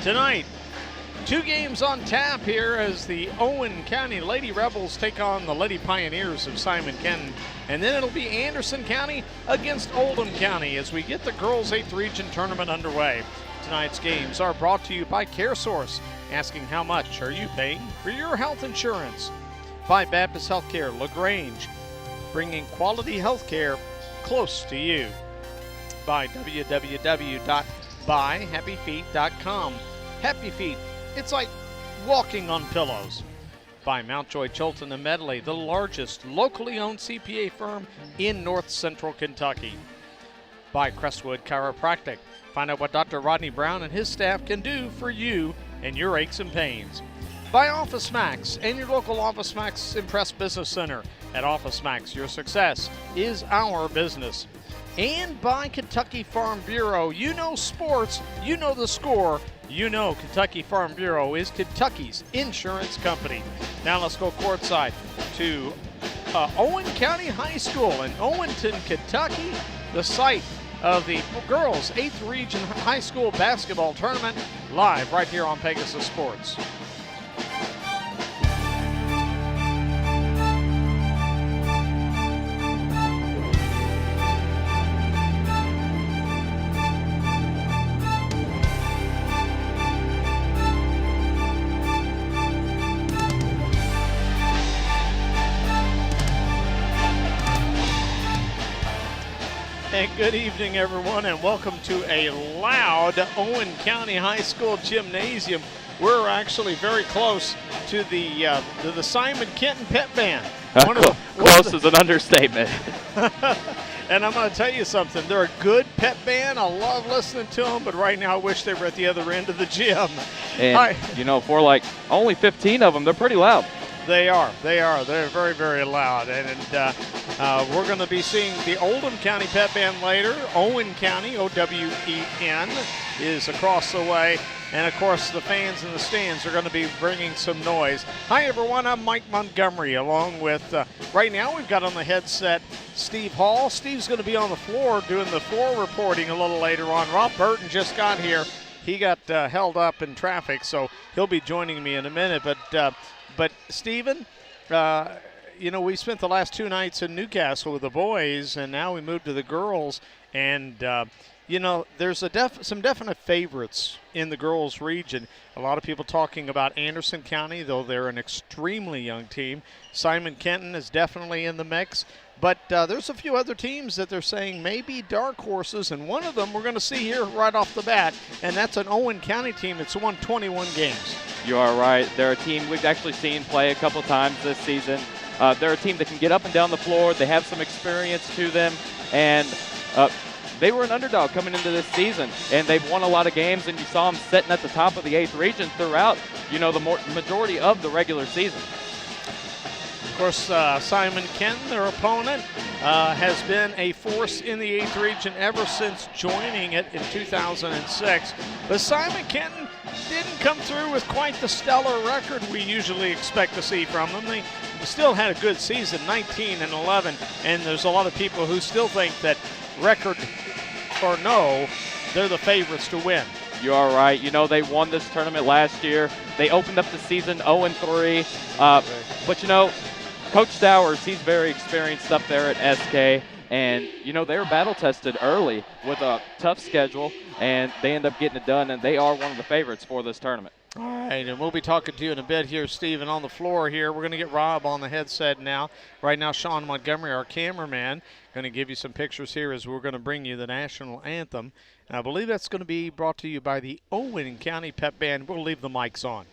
Tonight, 2 games on tap here as the Owen County Lady Rebels take on the Lady Pioneers of Simon Kenton. And then it'll be Anderson County against Oldham County as we get the Girls 8th Region Tournament underway. Tonight's games are brought to you by CareSource, asking how much are you paying for your health insurance. By Baptist Healthcare LaGrange, bringing quality healthcare close to you. By www.buyhappyfeet.com. Happy Feet, it's like walking on pillows. By Mountjoy Chilton and Medley, the largest locally owned CPA firm in North Central Kentucky. By Crestwood Chiropractic, find out what Dr. Rodney Brown and his staff can do for you and your aches and pains. By Office Max and your local Office Max Impress Business Center. At Office Max, your success is our business. And by Kentucky Farm Bureau. You know sports, you know the score, you know Kentucky Farm Bureau is Kentucky's insurance company. Now let's go courtside to Owen County High School in Owenton, Kentucky, the site of the Girls 8th Region High School Basketball Tournament, live right here on Pegasus Sports. And good evening, everyone, and welcome to a loud Owen County High School gymnasium. We're actually very close to the Simon Kenton Pep Band. Close is an understatement. And I'm going to tell you something. They're a good pep band. I love listening to them, but right now I wish they were at the other end of the gym. And, for like only 15 of them, they're pretty loud. They are. They're very, very loud. And we're going to be seeing the Oldham County Pep Band later. Owen County, O-W-E-N, is across the way. And, of course, the fans in the stands are going to be bringing some noise. Hi, everyone. I'm Mike Montgomery, along with, right now we've got on the headset Steve Hall. Steve's going to be on the floor doing the floor reporting a little later on. Rob Burton just got here. He got held up in traffic, so he'll be joining me in a minute. But Stephen, we spent the last 2 nights in Newcastle with the boys, and now we moved to the girls. And, there's some definite favorites in the girls' region. A lot of people talking about Anderson County, though they're an extremely young team. Simon Kenton is definitely in the mix. But there's a few other teams that they're saying may be dark horses, and one of them we're going to see here right off the bat, and that's an Owen County team that's won 21 games. You are right. They're a team we've actually seen play a couple times this season. They're a team that can get up and down the floor. They have some experience to them, and they were an underdog coming into this season, and they've won a lot of games, and you saw them sitting at the top of the 8th region throughout, the majority of the regular season. Of course, Simon Kenton, their opponent, has been a force in the 8th region ever since joining it in 2006. But Simon Kenton didn't come through with quite the stellar record we usually expect to see from them. They still had a good season, 19-11, and there's a lot of people who still think that record or no, they're the favorites to win. You are right. They won this tournament last year. They opened up the season 0-3. But, Coach Stowers, he's very experienced up there at SK. And, they were battle-tested early with a tough schedule, and they end up getting it done, and they are one of the favorites for this tournament. All right, and we'll be talking to you in a bit here, Stephen, on the floor here. We're going to get Rob on the headset now. Right now, Sean Montgomery, our cameraman, going to give you some pictures here as we're going to bring you the national anthem. And I believe that's going to be brought to you by the Owen County Pep Band. We'll leave the mics on.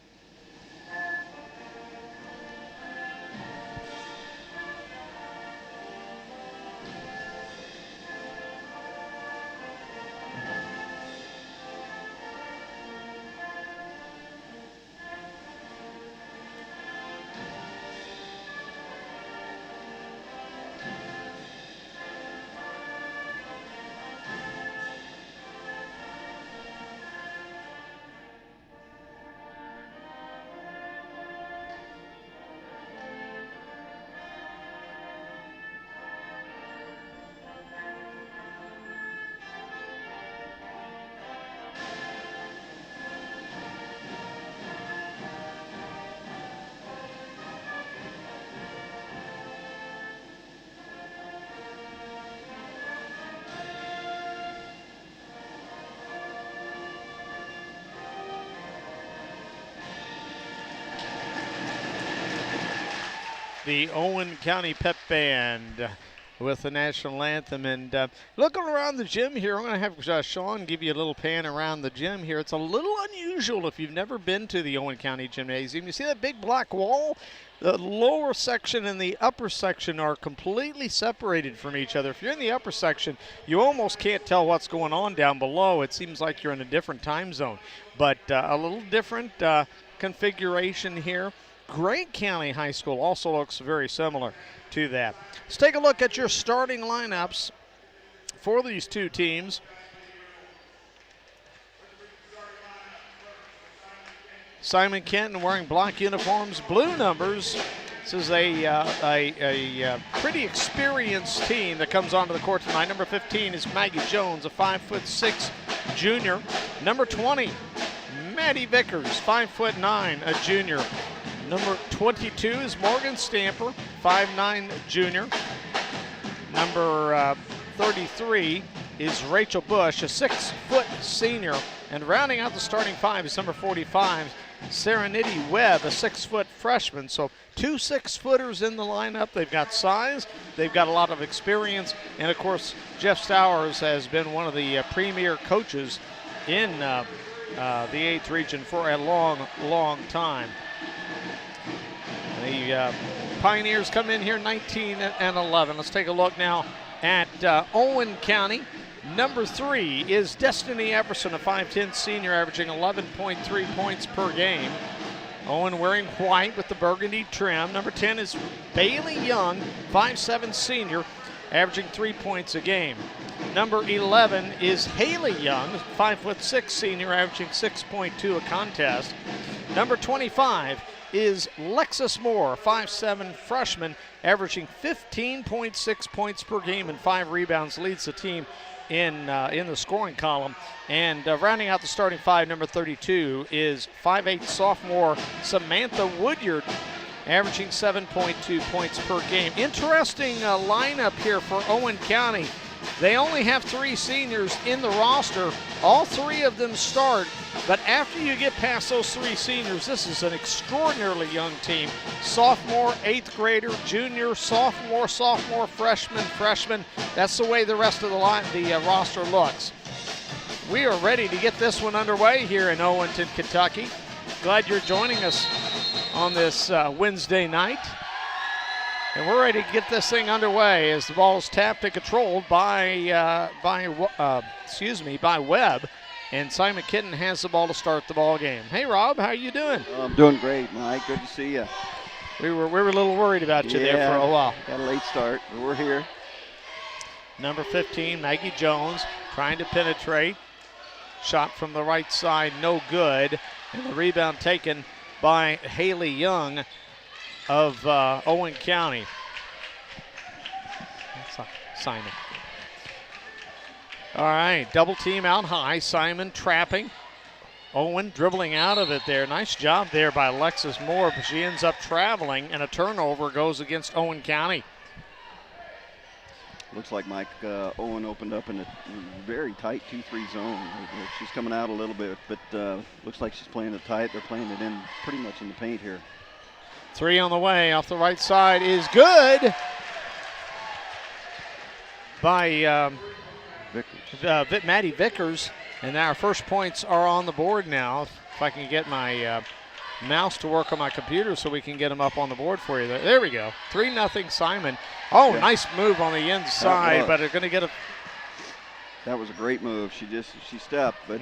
the Owen County Pep Band with the national anthem. And looking around the gym here, I'm going to have Sean give you a little pan around the gym here. It's a little unusual if you've never been to the Owen County Gymnasium. You see that big black wall? The lower section and the upper section are completely separated from each other. If you're in the upper section, you almost can't tell what's going on down below. It seems like you're in a different time zone. But a little different configuration here. Grant County High School also looks very similar to that. Let's take a look at your starting lineups for these two teams. Simon Kenton wearing black uniforms, blue numbers. This is a pretty experienced team that comes onto the court tonight. Number 15 is Maggie Jones, a 5'6" junior. Number 20, Maddie Vickers, 5'9", a junior. Number 22 is Morgan Stamper, 5'9", junior. Number 33 is Rachel Bush, a 6-foot senior. And rounding out the starting five is number 45, Serenity Webb, a 6-foot freshman. So 2 6-footers in the lineup. They've got size, they've got a lot of experience, and of course Jeff Stowers has been one of the premier coaches in the 8th region for a long, long time. The Pioneers come in here 19-11. Let's take a look now at Owen County. Number 3 is Destiny Epperson, a 5'10" senior, averaging 11.3 points per game. Owen wearing white with the burgundy trim. Number 10 is Bailey Young, 5'7" senior, averaging 3 points a game. Number 11 is Haley Young, 5'6" senior, averaging 6.2 a contest. Number 25 is Lexus Moore, 5'7" freshman, averaging 15.6 points per game and 5 rebounds, leads the team in the scoring column. And rounding out the starting five, number 32 is 5'8" sophomore Samantha Woodyard, averaging 7.2 points per game. Interesting lineup here for Owen County. They only have 3 seniors in the roster. All 3 of them start, but after you get past those 3 seniors, this is an extraordinarily young team. Sophomore, 8th grader, junior, sophomore, freshman. That's the way the rest of the roster looks. We are ready to get this one underway here in Owenton, Kentucky. Glad you're joining us on this Wednesday night. And we're ready to get this thing underway as the ball is tapped and controlled by Webb. And Simon Kenton has the ball to start the ball game. Hey, Rob, how you doing? I'm doing great, Mike. Good to see you. We were a little worried about you there for a while. Got a late start, but we're here. Number 15, Maggie Jones, trying to penetrate. Shot from the right side, no good. And the rebound taken by Haley Young of Owen County. Simon. All right, double team out high. Simon trapping. Owen dribbling out of it there. Nice job there by Alexis Moore, but she ends up traveling, and a turnover goes against Owen County. Looks like Mike Owen opened up in a very tight 2-3 zone. She's coming out a little bit, but looks like she's playing it tight. They're playing it in pretty much in the paint here. 3 on the way off the right side is good by Maddie Vickers. And our first points are on the board now. If I can get my mouse to work on my computer so we can get them up on the board for you. There we go. 3-0 Simon. Oh, yeah. Nice move on the inside, but they're going to get a... That was a great move. She stepped, but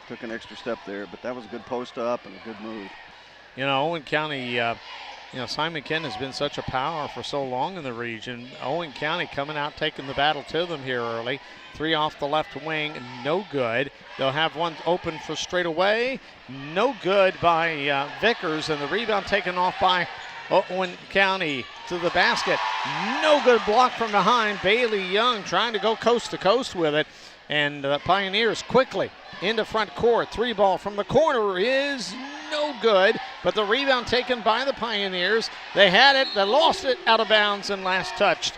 took an extra step there. But that was a good post up and a good move. You know, Owen County, Simon Kenton has been such a power for so long in the region. Owen County coming out, taking the battle to them here early. 3 off the left wing, no good. They'll have one open for straight away. No good by Vickers, and the rebound taken off by Owen County to the basket. No good block from behind. Bailey Young trying to go coast to coast with it. And the Pioneers quickly into front court. 3 ball from the corner is no good, but the rebound taken by the Pioneers. They had it, they lost it, out of bounds, and last touched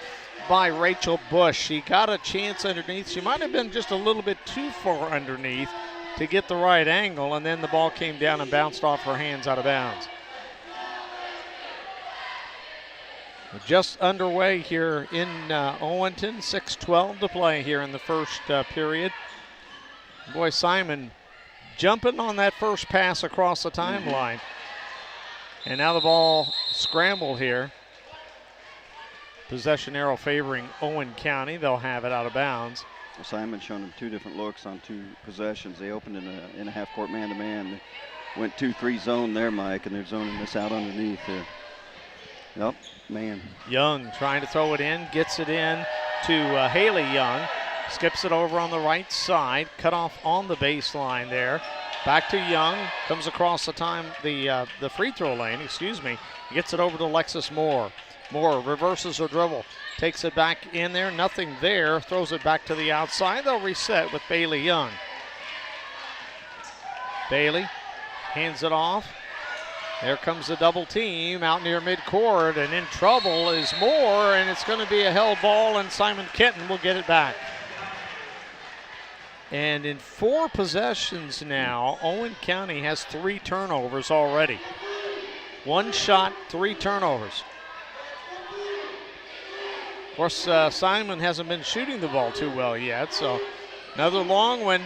by Rachel Bush. She got a chance underneath. She might have been just a little bit too far underneath to get the right angle, and then the ball came down and bounced off her hands out of bounds. We're just underway here in Owenton. 6:12 to play here in the first period. Boy, Simon jumping on that first pass across the timeline. And now the ball scrambled here. Possession arrow favoring Owen County. They'll have it out of bounds. Well, Simon showing them 2 different looks on 2 possessions. They opened in a half-court man-to-man. Went 2-3 zone there, Mike, and they're zoning this out underneath there. Yep, man. Young trying to throw it in, gets it in to Haley Young. Skips it over on the right side, cut off on the baseline there. Back to Young, comes across the free throw lane, Gets it over to Alexis Moore. Moore reverses her dribble, takes it back in there, nothing there, throws it back to the outside. They'll reset with Bailey Young. Bailey hands it off. There comes the double team out near midcourt, and in trouble is Moore, and it's going to be a held ball, and Simon Kenton will get it back. And in 4 possessions now, Owen County has 3 turnovers already. 1 shot, 3 turnovers. Of course, Simon hasn't been shooting the ball too well yet, so another long one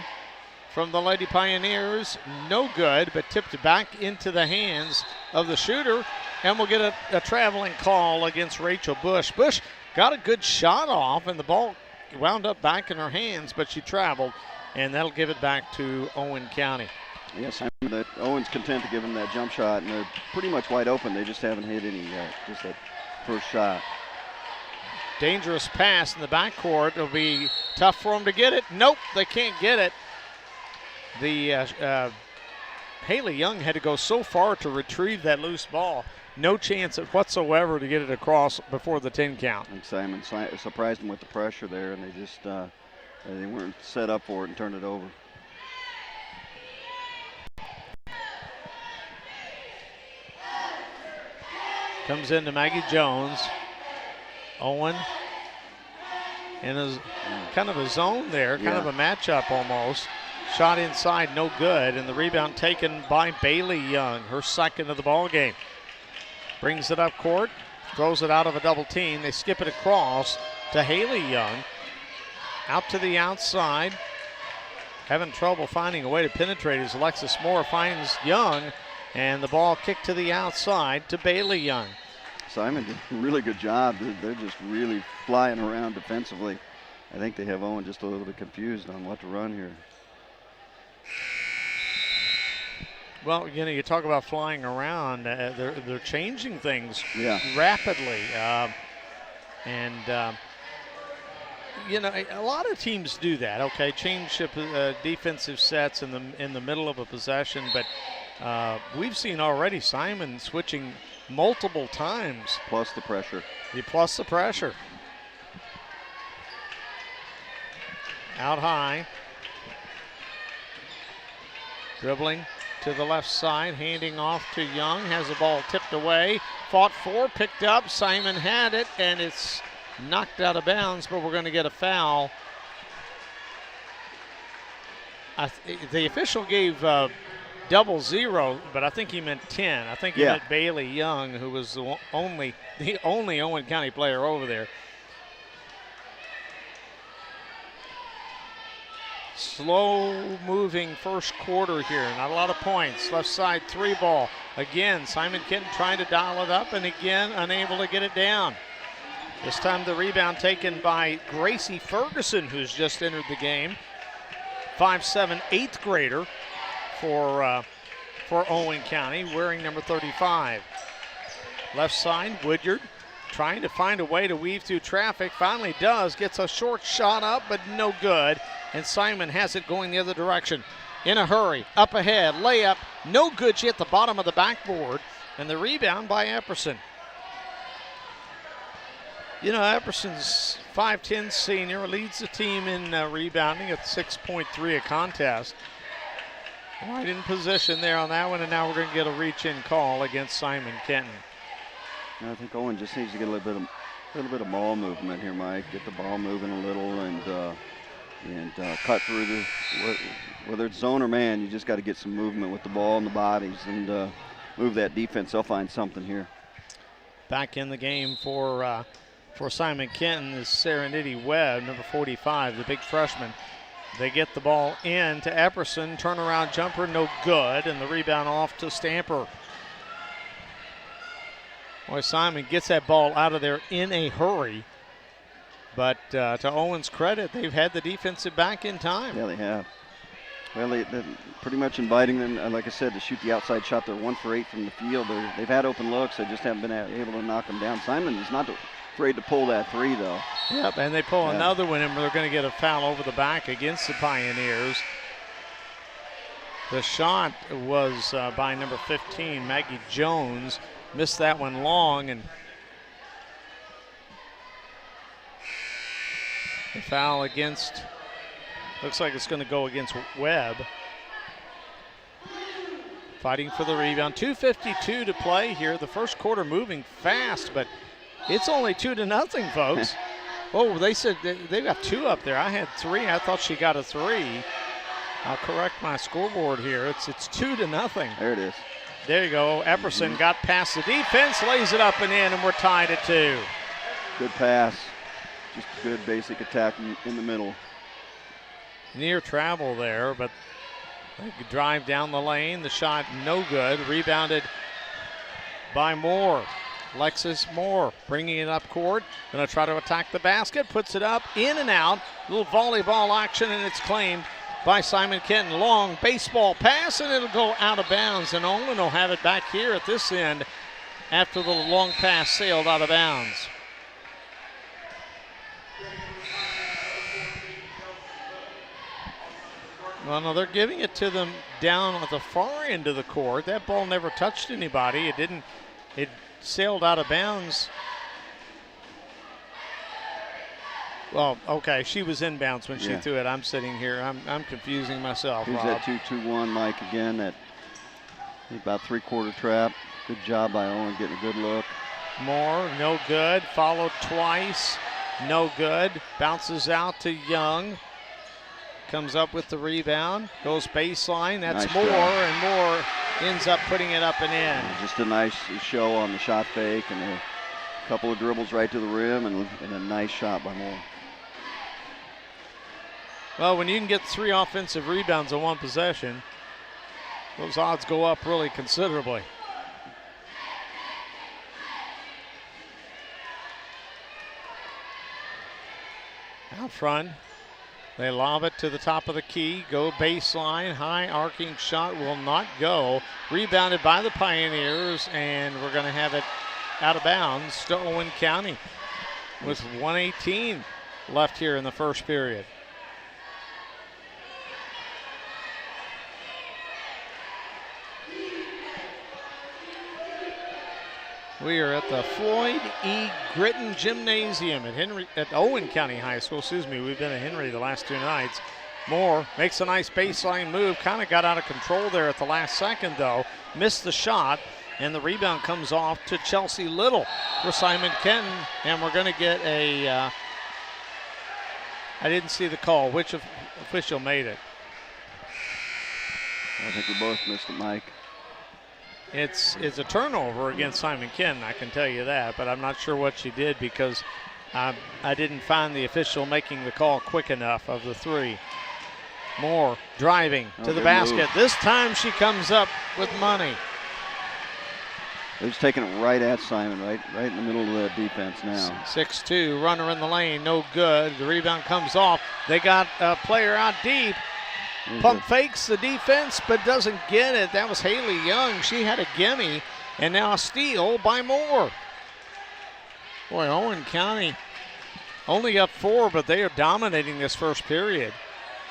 from the Lady Pioneers. No good, but tipped back into the hands of the shooter, and we'll get a traveling call against Rachel Bush. Bush got a good shot off, and the ball wound up back in her hands, but she traveled, and that'll give it back to Owen County. Yes, that Owen's content to give them that jump shot, and they're pretty much wide open. They just haven't hit any yet, just that first shot. Dangerous pass in the backcourt. It'll be tough for them to get it. Nope, they can't get it. The Haley Young had to go so far to retrieve that loose ball. No chance whatsoever to get it across before the 10 count. And Simon surprised them with the pressure there, and they just they weren't set up for it and turned it over. Comes into Maggie Jones. Owen in kind of a zone there, kind of a matchup almost. Shot inside, no good, and the rebound taken by Bailey Young, her second of the ball game. Brings it up court, throws it out of a double team. They skip it across to Haley Young. Out to the outside. Having trouble finding a way to penetrate as Alexis Moore finds Young, and the ball kicked to the outside to Bailey Young. Simon did a really good job. They're just really flying around defensively. I think they have Owen just a little bit confused on what to run here. Well, you talk about flying around. They're changing things rapidly. A lot of teams do that, okay? Change defensive sets in the middle of a possession, but we've seen already Simon switching multiple times. Plus the pressure. Plus the pressure. Out high. Dribbling to the left side, handing off to Young. Has the ball tipped away. Fought for, picked up. Simon had it, and it's knocked out of bounds, but we're going to get a foul. The official gave 00, but I think he meant 10. I think he meant Bailey Young, who was the only Owen County player over there. Slow moving first quarter here, not a lot of points. Left side 3 ball. Again, Simon Kenton trying to dial it up, and again unable to get it down. This time the rebound taken by Gracie Ferguson, who's just entered the game. 5'7", 8th grader for Owen County, wearing number 35. Left side, Woodyard trying to find a way to weave through traffic. Finally does, gets a short shot up, but no good. And Simon has it going the other direction. In a hurry, up ahead, layup, no good. She hit the bottom of the backboard, and the rebound by Epperson. Epperson's 5'10" senior, leads the team in rebounding at 6.3 a contest. Right in position there on that one, and now we're going to get a reach-in call against Simon Kenton. I think Owen just needs to get a little bit of ball movement here, Mike. Get the ball moving a little and cut through whether it's zone or man. You just got to get some movement with the ball and the bodies and move that defense. They'll find something here. Back in the game for Simon Kenton is Serenity Webb, number 45, the big freshman. They get the ball in to Epperson, turnaround jumper, no good, and the rebound off to Stamper. Boy, Simon gets that ball out of there in a hurry. But to Owen's credit, they've had the defensive back in time. Yeah, they have. Well, they're pretty much inviting them, like I said, to shoot the outside shot. They're 1 for 8 from the field. They've had open looks. They just haven't been able to knock them down. Simon is not afraid to pull that three, though. Yep, and they pull another one, and they're going to get a foul over the back against the Pioneers. The shot was by number 15, Maggie Jones. Missed that one long, and the foul against, looks like it's going to go against Webb. Fighting for the rebound. 2:52 to play here. The first quarter moving fast, but it's only 2-0, folks. Oh, they said they got 2 up there. I had 3. I thought she got a 3. I'll correct my scoreboard here. It's 2-0. There it is. There you go. Epperson got past the defense, lays it up and in, and we're tied at 2. Good pass. Just good basic attack in the middle. Near travel there, but they could drive down the lane. The shot no good. Rebounded by Moore. Lexus Moore bringing it up court. Going to try to attack the basket. Puts it up, in and out. Little volleyball action, and it's claimed by Simon Kenton. Long baseball pass, and it'll go out of bounds. And Owen will have it back here at this end after the long pass sailed out of bounds. Well, no, they're giving it to them down at the far end of the court. That ball never touched anybody. It sailed out of bounds. Well, okay, she was inbounds when she threw it. I'm sitting here. I'm confusing myself. Here's Rob. that 2-2-1, Mike, again. That about 3/4 trap. Good job by Owen getting a good look. Moore, no good. Followed twice, no good. Bounces out to Young. Comes up with the rebound. Goes baseline. That's Nice Moore, job. and Moore ends up putting it up and in. Just a nice show on the shot fake, and a couple of dribbles right to the rim, and a nice shot by Moore. Well, when you can get 3 offensive rebounds in one possession, those odds go up really considerably. Out front, they lob it to the top of the key, go baseline, high arcing shot will not go. Rebounded by the Pioneers, and we're going to have it out of bounds to Owen County with 1:18 left here in the first period. We are at the Floyd E. Gritton Gymnasium at Owen County High School. We've been at Henry the last 2 nights. Moore makes a nice baseline move. Kind of got out of control there at the last second, though. Missed the shot, and the rebound comes off to Chelsea Little for Simon Kenton. And we're going to get a, I didn't see the call. Which official made it? I think we both missed it, Mike. It's a turnover against Simon Kenton, I can tell you that, but I'm not sure what she did because I didn't find the official making the call quick enough of the 3. Moore driving to the basket. Move. This time she comes up with money. They're just taking it right at Simon, right in the middle of the defense now. 6'2", runner in the lane, no good. The rebound comes off. They got a player out deep. Pump fakes the defense, but doesn't get it. That was Haley Young. She had a gimme, and now a steal by Moore. Boy, Owen County only up 4, but they are dominating this first period.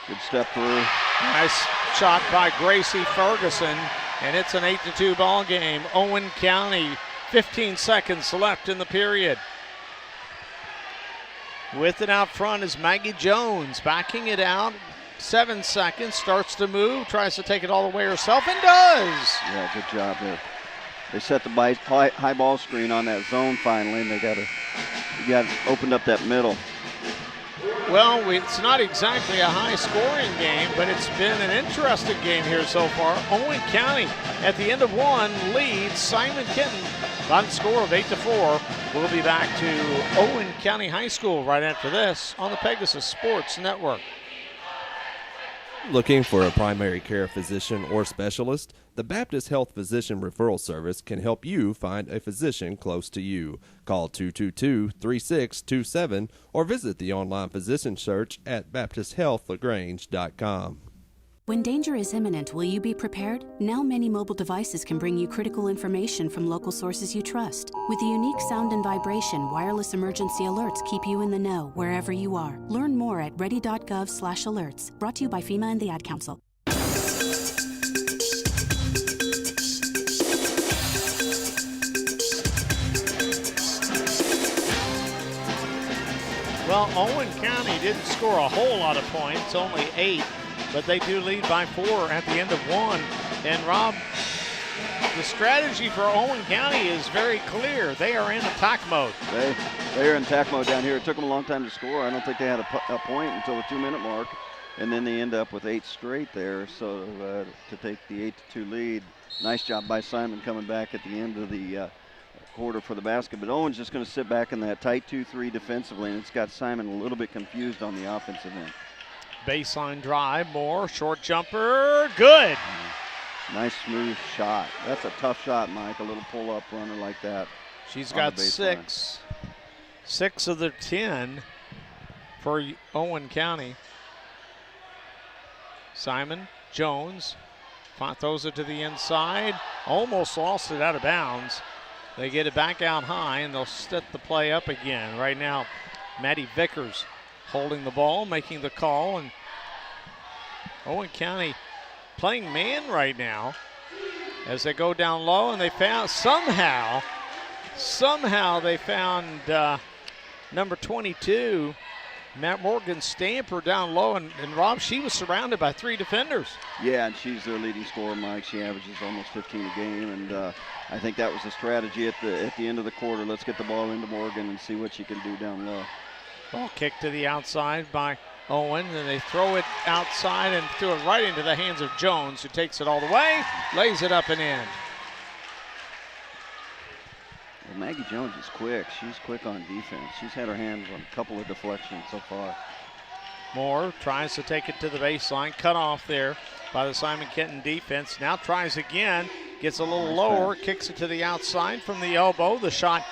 Good step through. Nice shot by Gracie Ferguson, and it's an 8-2 ball game. Owen County, 15 seconds left in the period. With it out front is Maggie Jones, backing it out. 7 seconds, starts to move, tries to take it all the way herself, and does. Yeah, good job there. They set the high ball screen on that zone finally, and they got opened up that middle. Well, it's not exactly a high-scoring game, but it's been an interesting game here so far. Owen County, at the end of 1, leads Simon Kenton Final score of 8-4. We'll be back to Owen County High School right after this on the Pegasus Sports Network. Looking for a primary care physician or specialist? The Baptist Health Physician Referral Service can help you find a physician close to you. Call 222-3627 or visit the online physician search at baptisthealthlagrange.com. When danger is imminent, will you be prepared? Now many mobile devices can bring you critical information from local sources you trust. With the unique sound and vibration, wireless emergency alerts keep you in the know wherever you are. Learn more at ready.gov/alerts. Brought to you by FEMA and the Ad Council. Well, Owen County didn't score a whole lot of points, only 8. But they do lead by 4 at the end of 1. And Rob, the strategy for Owen County is very clear. They are in attack mode. They are in attack mode down here. It took them a long time to score. I don't think they had a point until the 2-minute mark. And then they end up with 8 straight there. So to take the 8-2 lead, nice job by Simon coming back at the end of the quarter for the basket. But Owen's just going to sit back in that tight 2-3 defensively, and it's got Simon a little bit confused on the offensive end. Baseline drive, Moore, short jumper, good. Nice smooth shot. That's a tough shot, Mike, a little pull-up runner like that. She's got 6. 6 of the 10 for Owen County. Simon Jones throws it to the inside, almost lost it out of bounds. They get it back out high, and they'll set the play up again. Right now, Maddie Vickers holding the ball, making the call, and Owen County playing man right now as they go down low, and they found somehow they found number 22, Matt Morgan Stamper down low, and Rob, she was surrounded by 3 defenders. Yeah, and she's their leading scorer, Mike. She averages almost 15 a game, and I think that was the strategy at the end of the quarter. Let's get the ball into Morgan and see what she can do down low. Ball kicked to the outside by Owen, and they throw it outside and threw it right into the hands of Jones, who takes it all the way, lays it up and in. Well, Maggie Jones is quick. She's quick on defense. She's had her hands on a couple of deflections so far. Moore tries to take it to the baseline, cut off there by the Simon Kenton defense. Now tries again, gets a little lower, kicks it to the outside from the elbow. The shot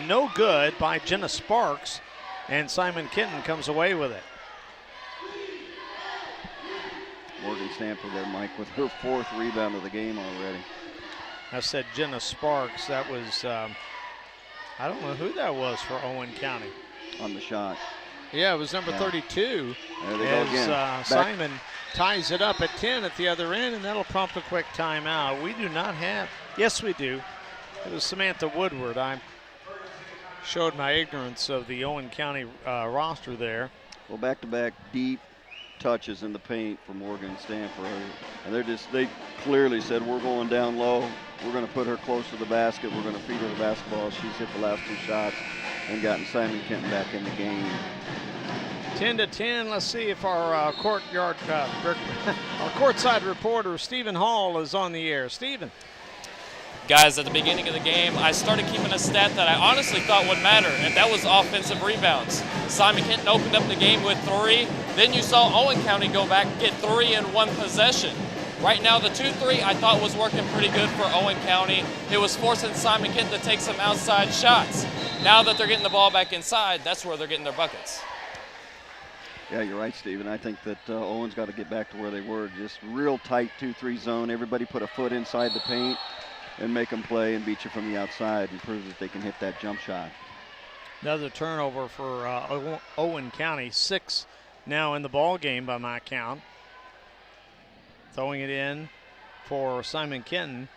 no good by Jenna Sparks, and Simon Kenton comes away with it. Morgan Stamper there, Mike, with her 4th rebound of the game already. I said Jenna Sparks. That was, I don't know who that was for Owen County. On the shot. Yeah, it was number 32. There they go again. Simon ties it up at 10 at the other end, and that'll prompt a quick timeout. We do not have, yes we do. It was Samantha Woodward. I showed my ignorance of the Owen County roster there. Well, back-to-back deep touches in the paint for Morgan and Stanford, and they clearly said, we're going down low, we're going to put her close to the basket, we're going to feed her the basketball. She's hit the last 2 shots and gotten Simon Kenton back in the game. 10-10. Let's see if our courtside reporter Stephen Hall is on the air. Stephen. Guys, at the beginning of the game, I started keeping a stat that I honestly thought would matter, and that was offensive rebounds. Simon Kenton opened up the game with 3. Then you saw Owen County go back and get 3 in 1 possession. Right now, the 2-3 I thought was working pretty good for Owen County. It was forcing Simon Kenton to take some outside shots. Now that they're getting the ball back inside, that's where they're getting their buckets. Yeah, you're right, Stephen. I think that Owen's got to get back to where they were. Just real tight 2-3 zone. Everybody put a foot inside the paint and make them play and beat you from the outside and prove that they can hit that jump shot. Another turnover for Owen County. 6 now in the ball game by my count. Throwing it in for Simon Kenton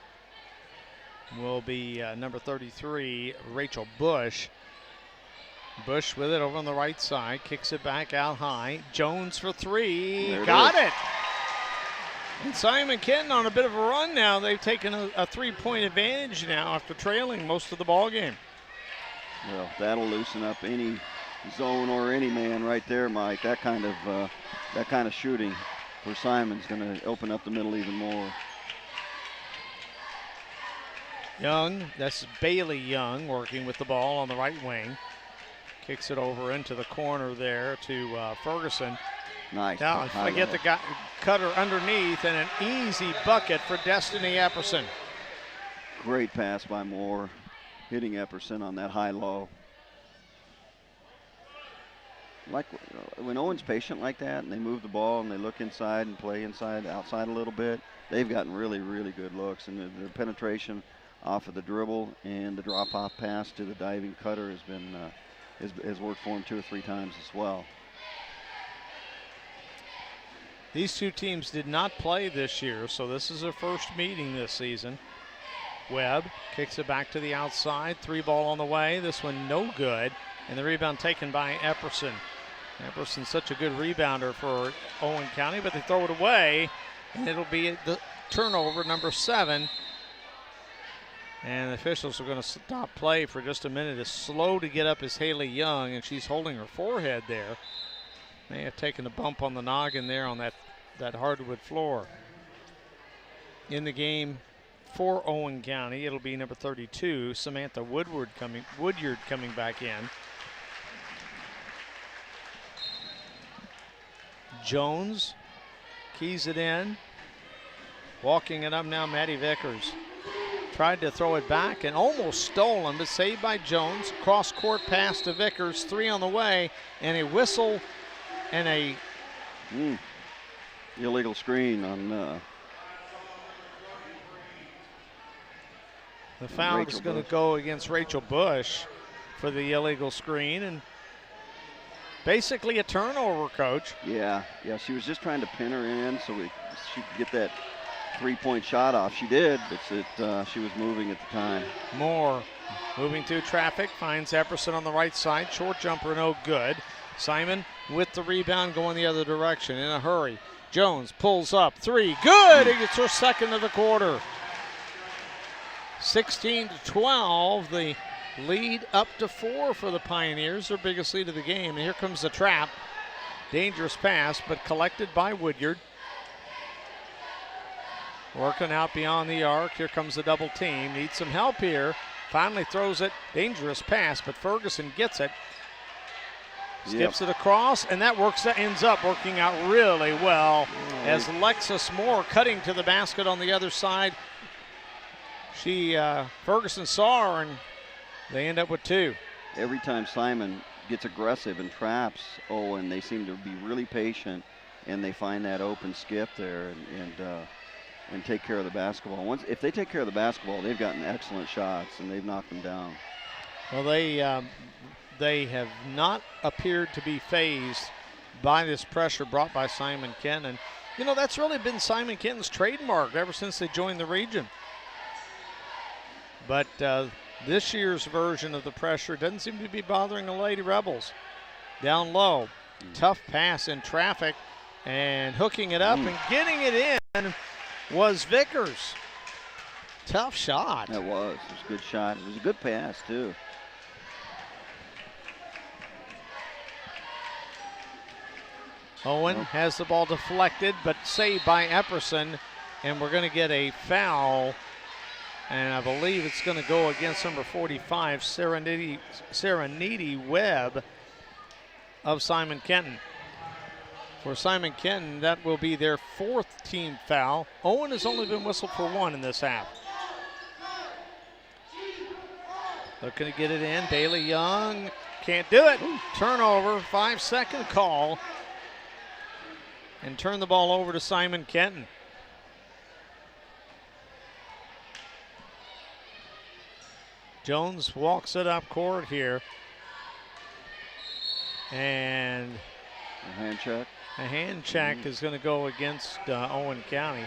will be number 33, Rachel Bush. Bush with it over on the right side, kicks it back out high. Jones for 3, got it. And Simon Kenton on a bit of a run now. They've taken a 3-point advantage now after trailing most of the ball game. Well, that'll loosen up any zone or any man right there, Mike. That kind of shooting for Simon's going to open up the middle even more. Young, that's Bailey Young working with the ball on the right wing. Kicks it over into the corner there to Ferguson. Nice. Now, if I get the cutter underneath, and an easy bucket for Destiny Epperson. Great pass by Moore, hitting Epperson on that high-low. Like when Owen's patient like that and they move the ball and they look inside and play inside, outside a little bit, they've gotten really, really good looks. And their penetration off of the dribble and the drop-off pass to the diving cutter has been has worked for them 2 or 3 times as well. These two teams did not play this year, so this is their first meeting this season. Webb kicks it back to the outside. 3 ball on the way. This one no good. And the rebound taken by Epperson. Epperson's such a good rebounder for Owen County, but they throw it away, and it'll be the turnover, number 7. And the officials are going to stop play for just a minute. As slow to get up as Haley Young, and she's holding her forehead there. May have taken a bump on the noggin there on that hardwood floor. In the game for Owen County, it'll be number 32, Samantha Woodyard coming back in. Jones keys it in. Walking it up now, Maddie Vickers. Tried to throw it back and almost stolen, but saved by Jones. Cross court pass to Vickers, 3 on the way, and a whistle and a illegal screen on the foul is going to go against Rachel Bush for the illegal screen, and basically a turnover, Coach. Yeah, she was just trying to pin her in so she could get that 3-point shot off. She did, but she was moving at the time. Moore moving through traffic, finds Epperson on the right side. Short jumper, no good. Simon with the rebound going the other direction in a hurry. Jones pulls up, 3, good! It gets her second of the quarter. 16-12, the lead up to 4 for the Pioneers, their biggest lead of the game. And here comes the trap. Dangerous pass, but collected by Woodyard. Working out beyond the arc. Here comes the double team. Needs some help here. Finally throws it. Dangerous pass, but Ferguson gets it. Skips it across, and that ends up working out really well as Lexus Moore cutting to the basket on the other side. Ferguson saw her, and they end up with 2. Every time Simon gets aggressive and traps Owen, they seem to be really patient, and they find that open skip there and take care of the basketball. If they take care of the basketball, they've gotten excellent shots, and they've knocked them down. Well, they have not appeared to be phased by this pressure brought by Simon Kenton. You know, that's really been Simon Kenton's trademark ever since they joined the region. But this year's version of the pressure doesn't seem to be bothering the Lady Rebels. Down low, tough pass in traffic, and hooking it up and getting it in was Vickers. Tough shot. It was a good shot. It was a good pass, too. Owen has the ball deflected, but saved by Epperson, and we're going to get a foul, and I believe it's going to go against number 45, Serenity Webb of Simon Kenton. For Simon Kenton, that will be their 4th team foul. Owen has only been whistled for 1 in this half. Looking to get it in. Bailey Young can't do it. Turnover, 5-second call. And turn the ball over to Simon Kenton. Jones walks it up court here. And a hand check. A hand check is going to go against Owen County.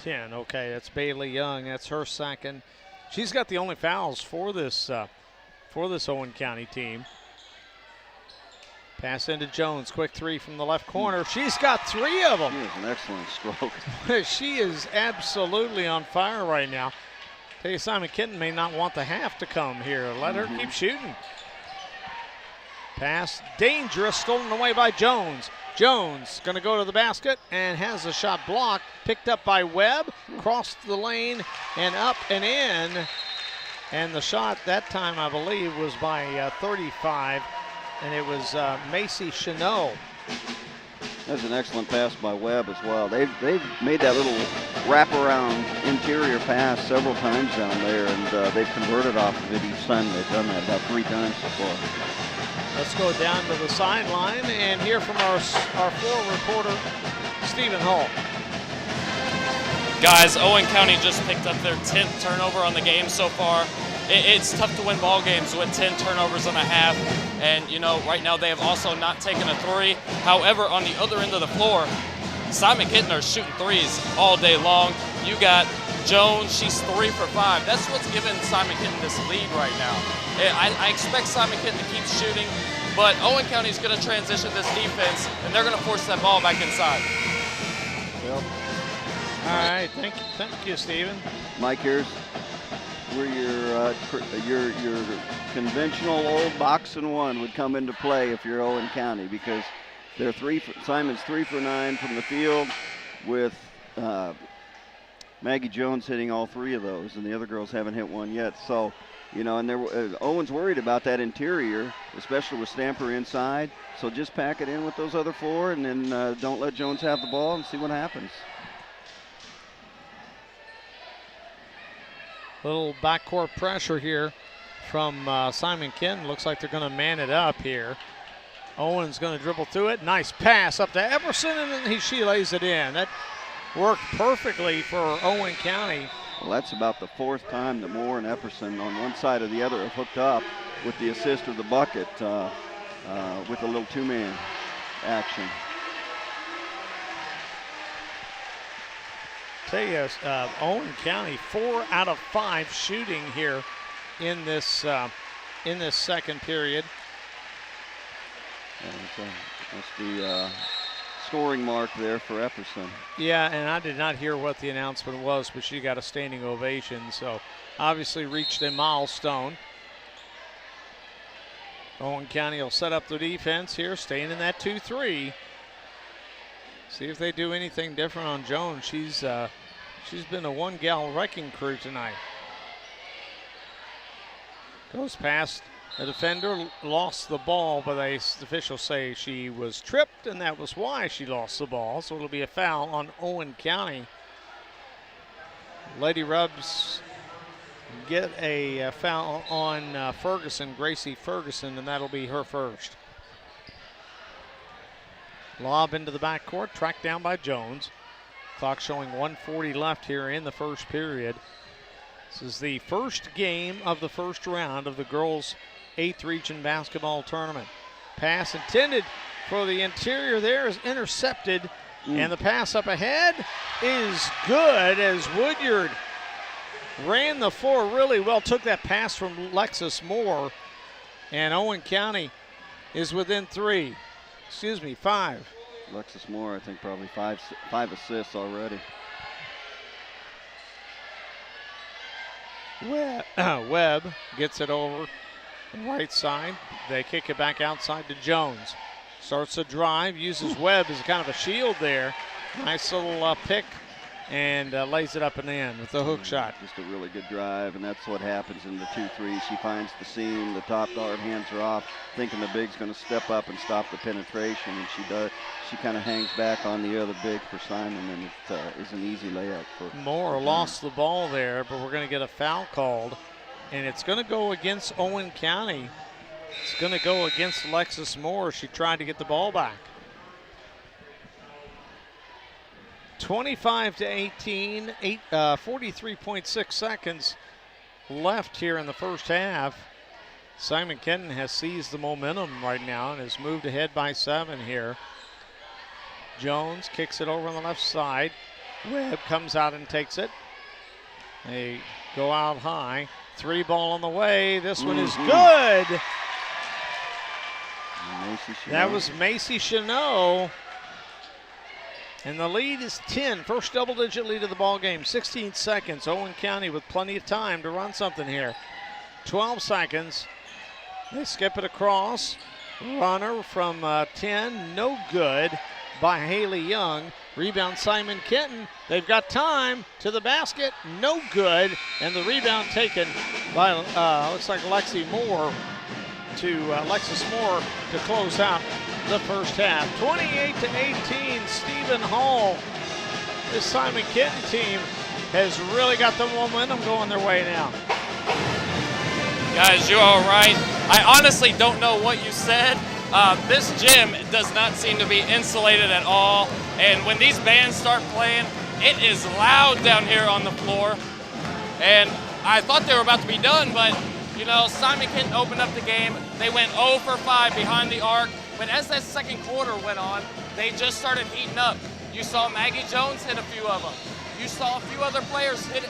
Ten. Okay, that's Bailey Young. That's her second. She's got the only fouls for this Owen County team. Pass into Jones. Quick 3 from the left corner. She's got 3 of them. She has an excellent stroke. She is absolutely on fire right now. Tell you, Simon Kenton may not want the half to come here. Let her keep shooting. Pass dangerous, stolen away by Jones. Jones going to go to the basket and has the shot blocked, picked up by Webb, crossed the lane and up and in. And the shot that time, I believe, was by 35, and it was Macy Chanot. That's an excellent pass by Webb as well. They've made that little wraparound interior pass several times down there, and they've converted off of it each time. They've done that about 3 times so far. Let's go down to the sideline and hear from our floor reporter, Stephen Hall. Guys, Owen County just picked up their 10th turnover on the game so far. It's tough to win ball games with 10 turnovers and a half. And, you know, right now they have also not taken a 3. However, on the other end of the floor, Simon Kenton are shooting 3s all day long. You got Jones, she's 3 for 5. That's what's given Simon Kenton this lead right now. I expect Simon Kenton to keep shooting, but Owen County is going to transition this defense, and they're going to force that ball back inside. Well, all right, thank you, Stephen. Mike, here's where your conventional old box and one would come into play if you're Owen County, because they're Simon's 3 for 9 from the field, with Maggie Jones hitting all 3 of those, and the other girls haven't hit one yet. So, you know, and Owen's worried about that interior, especially with Stamper inside. So just pack it in with those other 4, and then don't let Jones have the ball and see what happens. Little backcourt pressure here from Simon Kenton. Looks like they're going to man it up here. Owen's going to dribble through it. Nice pass up to Epperson, and then she lays it in. That worked perfectly for Owen County. Well, that's about the 4th time that Moore and Epperson on one side or the other have hooked up with the assist or the bucket with a little 2-man action. Tell you, Owen County 4 out of 5 shooting here in this second period. That's the scoring mark there for Epperson. Yeah, and I did not hear what the announcement was, but she got a standing ovation, so obviously reached a milestone. Owen County will set up the defense here, staying in that 2-3. See if they do anything different on Jones. She's been a one-gal wrecking crew tonight. Goes past the defender, lost the ball, but the officials say she was tripped, and that was why she lost the ball. So it'll be a foul on Owen County. Lady Rubs get a foul on Ferguson, Gracie Ferguson, and that'll be her first. Lob into the backcourt, tracked down by Jones. Clock showing 1:40 left here in the first period. This is the first game of the first round of the girls' 8th region basketball tournament. Pass intended for the interior there is intercepted, and the pass up ahead is good as Woodyard ran the floor really well, took that pass from Lexus Moore, and Owen County is within 5. Alexis Moore, I think probably five assists already. Webb gets it over the right side. They kick it back outside to Jones. Starts the drive, uses Webb as kind of a shield there. Nice little pick, and lays it up and in with the hook shot. Just a really good drive, and that's what happens in the 2-3. She finds the seam, the top guard hands her off, thinking the big's going to step up and stop the penetration, and she does. She kind of hangs back on the other big for Simon, and it is an easy layup for Moore. Lost the ball there, but we're going to get a foul called, and it's going to go against Owen County. It's going to go against Alexis Moore. She tried to get the ball back. 25-18, 43.6 seconds left here in the first half. Simon Kenton has seized the momentum right now and has moved ahead by 7 here. Jones kicks it over on the left side. Webb comes out and takes it. They go out high. 3 ball on the way. This one is good. That was Macy Chanot. And the lead is 10. First double-digit lead of the ball game. 16 seconds. Owen County with plenty of time to run something here. 12 seconds. They skip it across. runner from 10, no good by Haley Young. Rebound Simon Kenton. They've got time to the basket, no good. And the rebound taken by, looks like Alexis Moore to close out the first half. 28-18, Stephen Hall. This Simon Kenton team has really got the momentum going their way now. Guys, you're all right. I honestly don't know what you said. This gym does not seem to be insulated at all. And when these bands start playing, it is loud down here on the floor. And I thought they were about to be done, but you know, Simon Kenton opened up the game. They went 0 for 5 behind the arc. But as that second quarter went on, they just started heating up. You saw Maggie Jones hit a few of them. You saw a few other players hit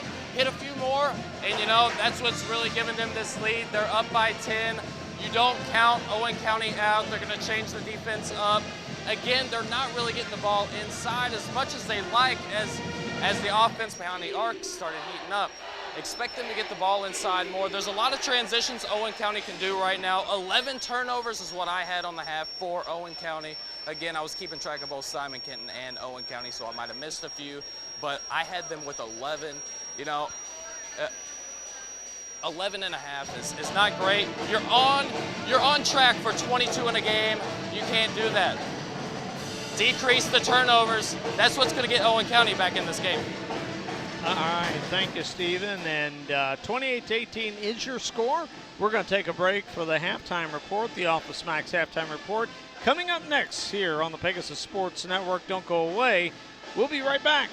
a few more. And you know, that's what's really giving them this lead. They're up by 10. You don't count Owen County out. They're going to change the defense up. Again, they're not really getting the ball inside as much as they like as the offense behind the arc started heating up. Expect them to get the ball inside more. There's a lot of transitions Owen County can do right now. 11 turnovers is what I had on the half for Owen County. Again, I was keeping track of both Simon Kenton and Owen County, so I might have missed a few, but I had them with 11. You know, 11 and a half is not great. You're on track for 22 in a game. You can't do that. Decrease the turnovers. That's what's going to get Owen County back in this game. All right, thank you, Stephen. And 28-18 is your score. We're going to take a break for the halftime report, the Office Max halftime report. Coming up next here on the Pegasus Sports Network. Don't go away. We'll be right back.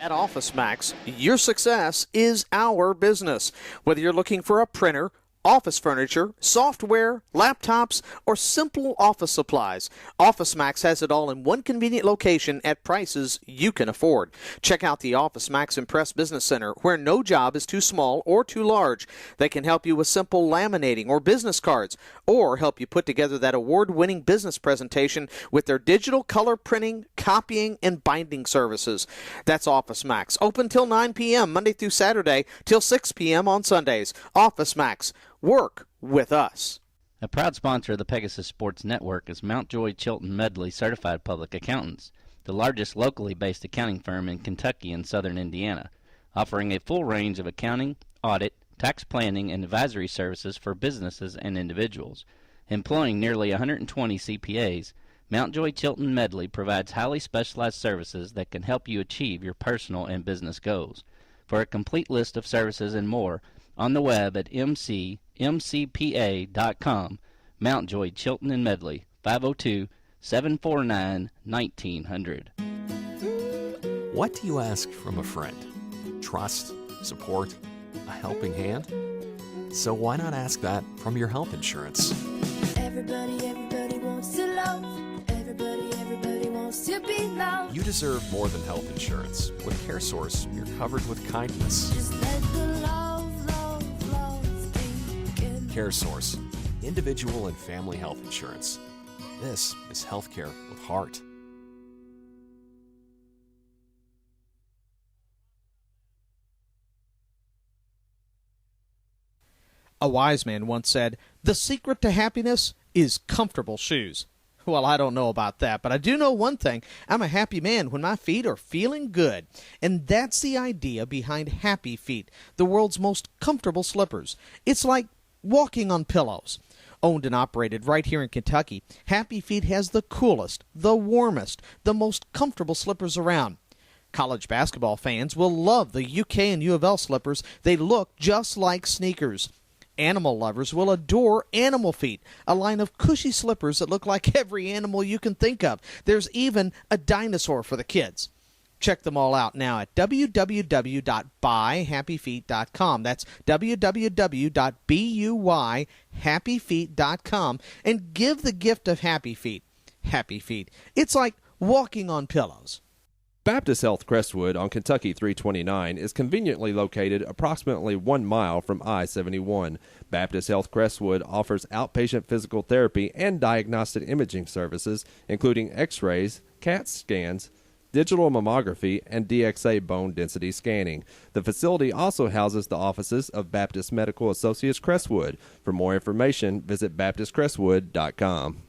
At Office Max, your success is our business. Whether you're looking for a printer, office furniture, software, laptops, or simple office supplies, Office Max has it all in one convenient location at prices you can afford. Check out the Office Max Impress Business Center, where no job is too small or too large. They can help you with simple laminating or business cards, or help you put together that award-winning business presentation with their digital color printing, copying, and binding services. That's Office Max. Open till 9 p.m. Monday through Saturday, till 6 p.m. on Sundays. Office Max. Work with us. A proud sponsor of the Pegasus Sports Network is Mountjoy Chilton Medley Certified Public Accountants, the largest locally based accounting firm in Kentucky and southern Indiana, offering a full range of accounting, audit, tax planning, and advisory services for businesses and individuals. Employing nearly 120 CPAs, Mountjoy Chilton Medley provides highly specialized services that can help you achieve your personal and business goals. For a complete list of services and more, on the web at mcpa.com. Mountjoy, Chilton and Medley, 502-749-1900. What do you ask from a friend? Trust, support, a helping hand? So why not ask that from your health insurance? Everybody wants to love. Everybody wants to be loved. You deserve more than health insurance. With CareSource, you're covered with kindness. Just let the love begin. CareSource, individual and family health insurance. This is healthcare with heart. A wise man once said, "The secret to happiness is comfortable shoes." Well, I don't know about that, but I do know one thing. I'm a happy man when my feet are feeling good. And that's the idea behind Happy Feet, the world's most comfortable slippers. It's like walking on pillows. Owned and operated right here in Kentucky, Happy Feet has the coolest, the warmest, the most comfortable slippers around. College basketball fans will love the UK and U of L slippers. They look just like sneakers. Animal lovers will adore Animal Feet, a line of cushy slippers that look like every animal you can think of. There's even a dinosaur for the kids. Check them all out now at www.buyhappyfeet.com. That's www.buyhappyfeet.com, and give the gift of Happy Feet. Happy Feet. It's like walking on pillows. Baptist Health Crestwood on Kentucky 329 is conveniently located approximately 1 mile from I-71. Baptist Health Crestwood offers outpatient physical therapy and diagnostic imaging services, including x-rays, CAT scans, digital mammography, and DXA bone density scanning. The facility also houses the offices of Baptist Medical Associates Crestwood. For more information, visit baptistcrestwood.com.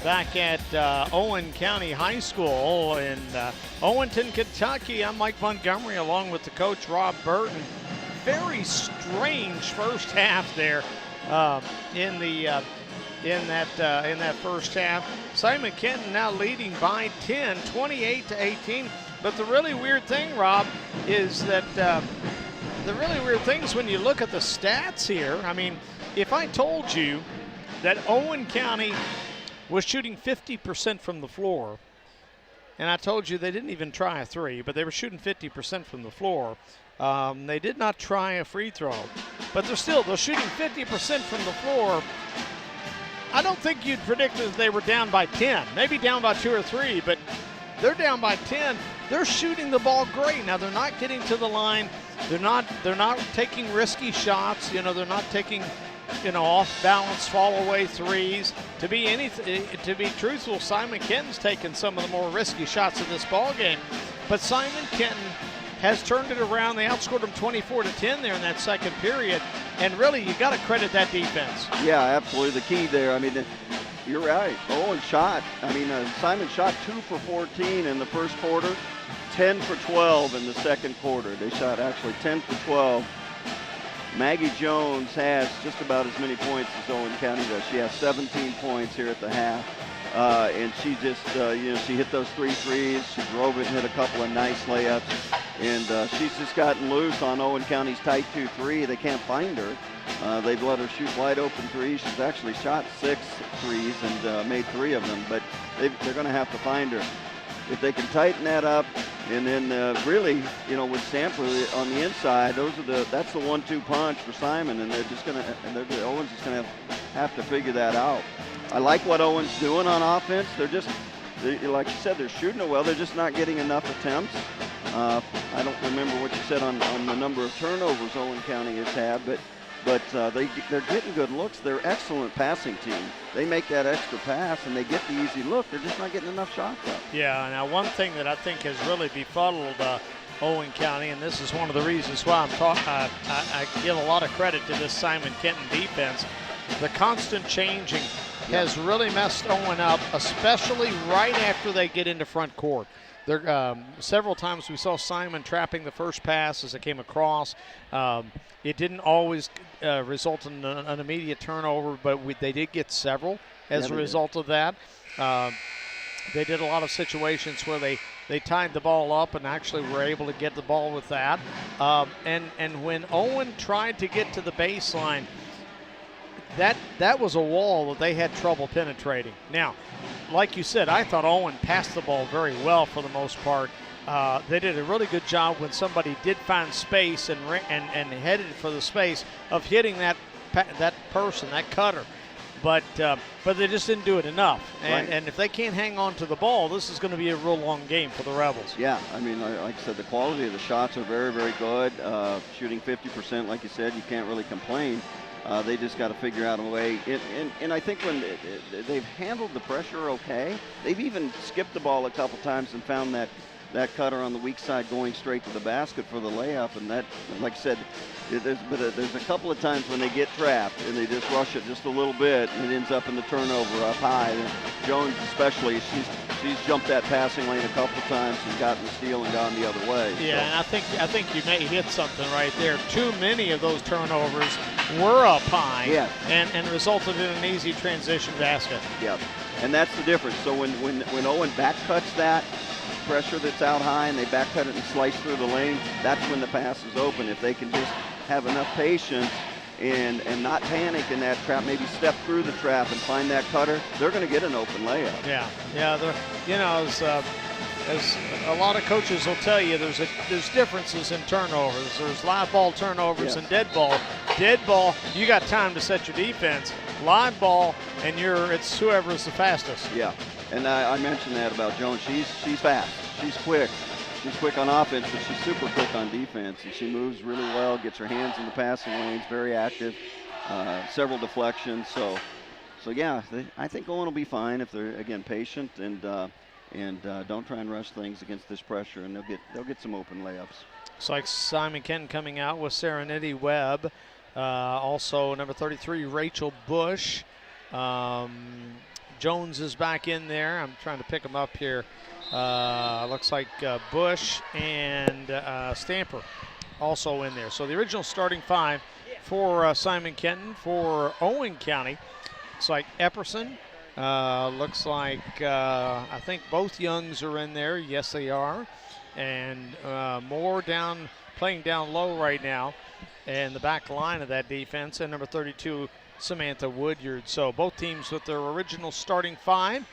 Back at Owen County High School in Owenton, Kentucky. I'm Mike Montgomery along with the coach Rob Burton. Very strange first half there in that first half. Simon Kenton now leading by 10, 28-18. But the really weird thing, Rob, is that the really weird thing is when you look at the stats here. I mean, if I told you that Owen County was shooting 50% from the floor, and I told you they didn't even try a three, but they were shooting 50% from the floor. They did not try a free throw, but they're shooting 50% from the floor. I don't think you'd predict that they were down by 10, maybe down by 2 or 3, but they're down by 10. They're shooting the ball great. Now they're not getting to the line. They're not taking risky shots. They're not taking off balance, fall away threes. To be truthful, Simon Kenton's taken some of the more risky shots in this ball game. But Simon Kenton has turned it around. They outscored them 24-10 there in that second period. And really, you got to credit that defense. Yeah, absolutely. The key there. I mean, you're right. Owen shot. I mean, Simon shot 2 for 14 in the first quarter, 10 for 12 in the second quarter. They shot actually 10 for 12. Maggie Jones has just about as many points as Owen County does. She has 17 points here at the half. And she just, she hit those 3 threes. She drove it and hit a couple of nice layups. And she's just gotten loose on Owen County's tight 2-3. They can't find her. They've let her shoot wide open threes. She's actually shot 6 threes and made 3 of them. But they're going to have to find her. If they can tighten that up, and then really, with Sampler on the inside, that's the 1-2 punch for Simon, and Owen's just gonna have to figure that out. I like what Owen's doing on offense. Like you said, they're shooting it well. They're just not getting enough attempts. I don't remember what you said on the number of turnovers Owen County has had, but they're getting good looks. They're an excellent passing team. They make that extra pass and they get the easy look. They're just not getting enough shots up. Yeah, now one thing that I think has really befuddled Owen County, and this is one of the reasons why I give a lot of credit to this Simon Kenton defense, the constant changing has really messed Owen up, especially right after they get into front court. Several times we saw Simon trapping the first pass as it came across. It didn't always result in an immediate turnover, but they did get several as a result of that. They did a lot of situations where they tied the ball up and actually were able to get the ball with that. And when Owen tried to get to the baseline, that was a wall that they had trouble penetrating. Now, like you said, I thought Owen passed the ball very well for the most part. They did a really good job when somebody did find space and headed for the space of hitting that person, that cutter. But they just didn't do it enough. And if they can't hang on to the ball, this is going to be a real long game for the Rebels. Yeah, I mean, like I said, the quality of the shots are very, very good. Shooting 50%, like you said, you can't really complain. They just got to figure out a way. And I think when they've handled the pressure okay, they've even skipped the ball a couple times and found that cutter on the weak side going straight to the basket for the layup. And that, like I said, there's a couple of times when they get trapped and they just rush it just a little bit and it ends up in the turnover up high. And Jones especially, she's jumped that passing lane a couple of times and gotten the steal and gone the other way. Yeah, and I think you may hit something right there. Too many of those turnovers were up high and resulted in an easy transition basket. Yeah, and that's the difference. So when Owen back cuts that, pressure that's out high and they back cut it and slice through the lane, that's when the pass is open. If they can just have enough patience and not panic in that trap, maybe step through the trap and find that cutter, they're going to get an open layup. Yeah. As a lot of coaches will tell you, there's differences in turnovers. There's live ball turnovers and dead ball. Dead ball, you got time to set your defense. Live ball, and it's whoever's the fastest. Yeah, and I mentioned that about Jones. She's fast. She's quick. She's quick on offense, but she's super quick on defense, and she moves really well, gets her hands in the passing lanes, very active, several deflections. So yeah, I think Owen will be fine if they're, again, patient and don't try and rush things against this pressure, and they'll get some open layups. Looks like Simon Kenton coming out with Serenity Webb. Also, number 33, Rachel Bush. Jones is back in there. I'm trying to pick them up here. Looks like Bush and Stamper also in there. So the original starting five for Simon Kenton. For Owen County, looks like Epperson. Looks like I think both Youngs are in there. Yes, they are. And Moore playing down low right now. And the back line of that defense, and number 32, Samantha Woodyard. So both teams with their original starting five.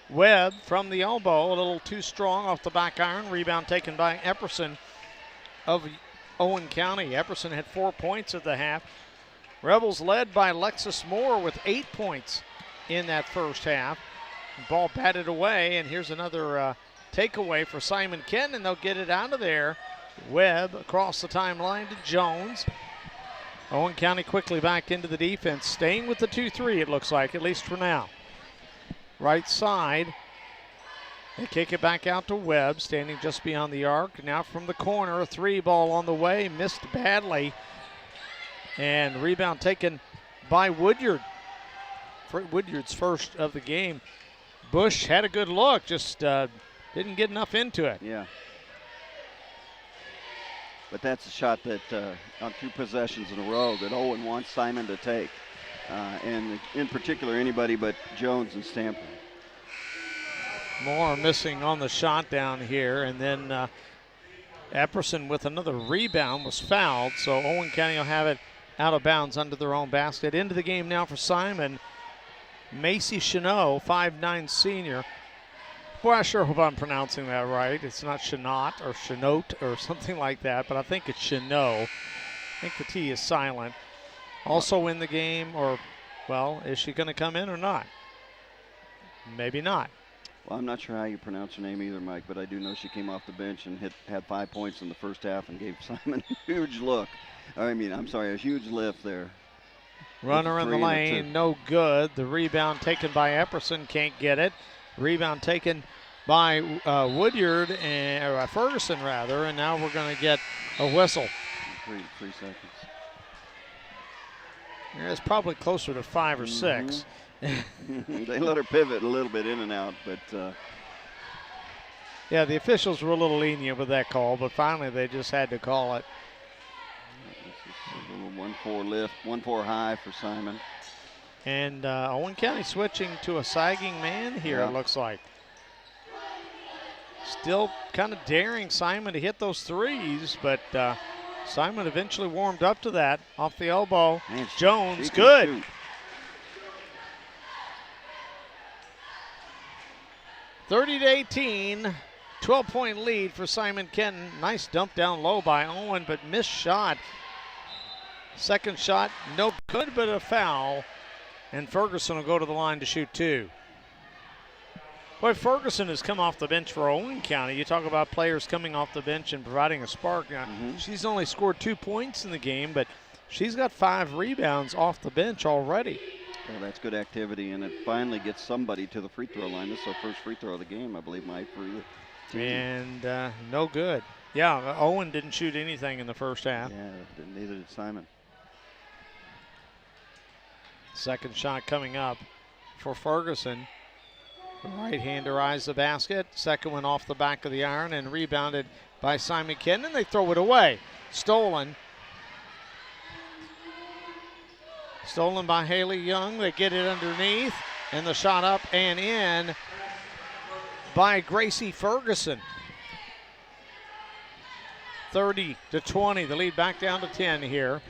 Webb from the elbow, a little too strong off the back iron. Rebound taken by Epperson of Owen County. Epperson had 4 points at the half. Rebels led by Lexus Moore with 8 points in that first half. Ball batted away, and here's another takeaway for Simon Kenton, and they'll get it out of there. Webb across the timeline to Jones. Owen County quickly back into the defense, staying with the 2-3, it looks like, at least for now. Right side. They kick it back out to Webb, standing just beyond the arc. Now from the corner, a 3 ball on the way, missed badly. And rebound taken by Woodyard. Woodyard's first of the game. Bush had a good look, just didn't get enough into it. Yeah. But that's a shot that on 2 possessions in a row that Owen wants Simon to take. And in particular, anybody but Jones and Stamper. Moore missing on the shot down here. And then Epperson with another rebound was fouled. So Owen County will have it out of bounds under their own basket. Into the game now for Simon. Macy Chanot, 5'9" senior. Boy, I sure hope I'm pronouncing that right. It's not Chanot or Chanot or something like that, but I think it's Chanot. I think the T is silent. Also in the game, or, well, is she going to come in or not? Maybe not. Well, I'm not sure how you pronounce her name either, Mike, but I do know she came off the bench and had 5 points in the first half and gave Simon a huge look. I mean, I'm sorry, a huge lift there. Runner in the lane, no good. The rebound taken by Epperson, can't get it. Rebound taken by Woodyard, or Ferguson rather, and now we're going to get a whistle. 3 seconds. Yeah, it's probably closer to 5 or 6. They let her pivot a little bit in and out, but yeah, the officials were a little lenient with that call, but finally they just had to call it. This is a little 1-4 lift, 1-4 high for Simon. And Owen County switching to a sagging man here, it looks like. Still kind of daring Simon to hit those threes, but Simon eventually warmed up to that off the elbow. Man, Jones, good. Shoot. 30-18, 12-point lead for Simon Kenton. Nice dump down low by Owen, but missed shot. Second shot, no good, but a foul. And Ferguson will go to the line to shoot 2. Boy, Ferguson has come off the bench for Owen County. You talk about players coming off the bench and providing a spark. Now, she's only scored 2 points in the game, but she's got 5 rebounds off the bench already. Well, that's good activity, and it finally gets somebody to the free throw line. This is our first free throw of the game, I believe, Mike, for the team. And no good. Yeah, Owen didn't shoot anything in the first half. Yeah, neither did Simon. Second shot coming up for Ferguson. The right-hander eyes the basket. Second one off the back of the iron and rebounded by Simon Kenton. They throw it away. Stolen. Stolen by Haley Young. They get it underneath. And the shot up and in by Gracie Ferguson. 30-20. The lead back down to 10 here.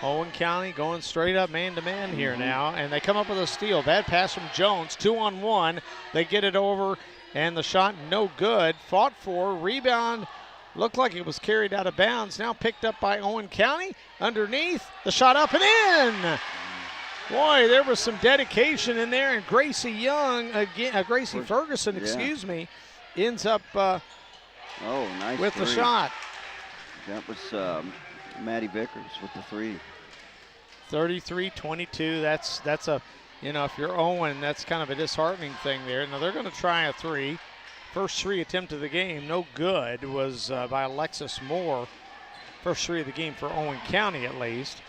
Owen County going straight up man-to-man here now, and they come up with a steal. Bad pass from Jones, 2-on-1. They get it over, and the shot no good. Fought for, rebound, looked like it was carried out of bounds. Now picked up by Owen County. Underneath, the shot up and in. Boy, there was some dedication in there, and Gracie Young, again, Gracie Ferguson, excuse me, ends up nice with three. the shot. That was Maddie Vickers with the three. 33-22. That's a, if you're Owen, that's kind of a disheartening thing there. Now they're going to try a three. First three attempt of the game, no good, was by Alexis Moore. First three of the game for Owen County, at least.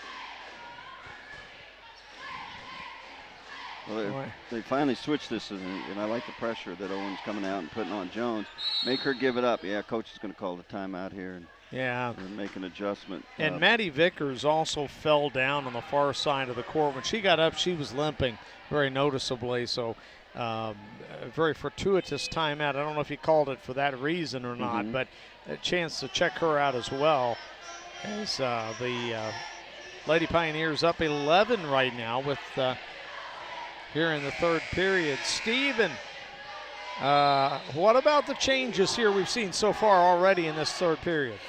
Well, they finally switched this, and I like the pressure that Owen's coming out and putting on Jones. Make her give it up. Yeah, coach is going to call the timeout here and make an adjustment. And Maddie Vickers also fell down on the far side of the court. When she got up, she was limping very noticeably. So a very fortuitous timeout. I don't know if he called it for that reason or not, but a chance to check her out as well. As the Lady Pioneers up 11 right now with here in the third period. Steven, what about the changes here we've seen so far already in this third period?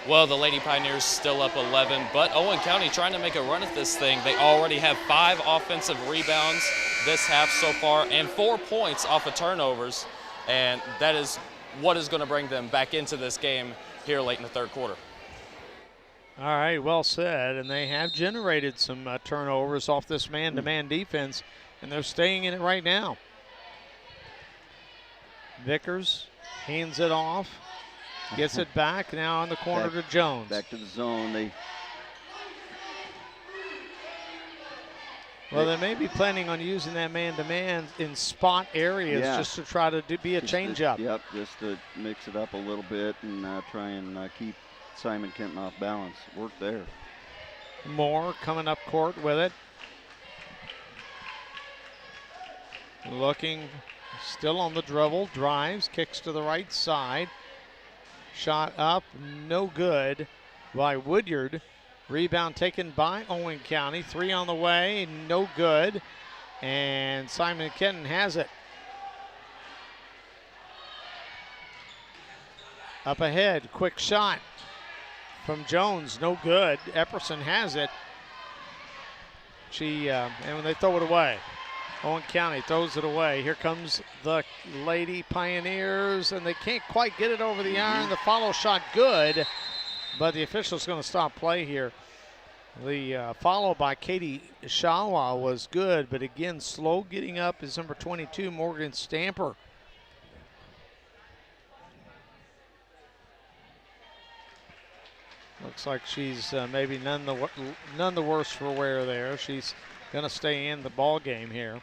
Well, the Lady Pioneers still up 11, but Owen County trying to make a run at this thing. They already have 5 offensive rebounds this half so far and 4 points off of turnovers, and that is what is going to bring them back into this game here late in the third quarter. All right, well said. And they have generated some turnovers off this man-to-man defense, and they're staying in it right now. Vickers hands it off, gets it back now in the corner to Jones. Back to the zone. They may be planning on using that man-to-man in spot areas just to try to be a change-up. Yep, just to mix it up a little bit and try and keep Simon Kenton off balance. Work there. Moore coming up court with it. Looking, still on the dribble, drives, kicks to the right side. Shot up, no good by Woodyard. Rebound taken by Owen County. 3 on the way, no good. And Simon Kenton has it. Up ahead, quick shot from Jones, no good. Epperson has it. And when they throw it away, Owen County throws it away. Here comes the Lady Pioneers, and they can't quite get it over the iron. The follow shot good, but the official's going to stop play here. The follow by Katie Shawa was good, but again, slow getting up is number 22, Morgan Stamper. Looks like she's maybe none the worse for wear there. She's going to stay in the ball game here.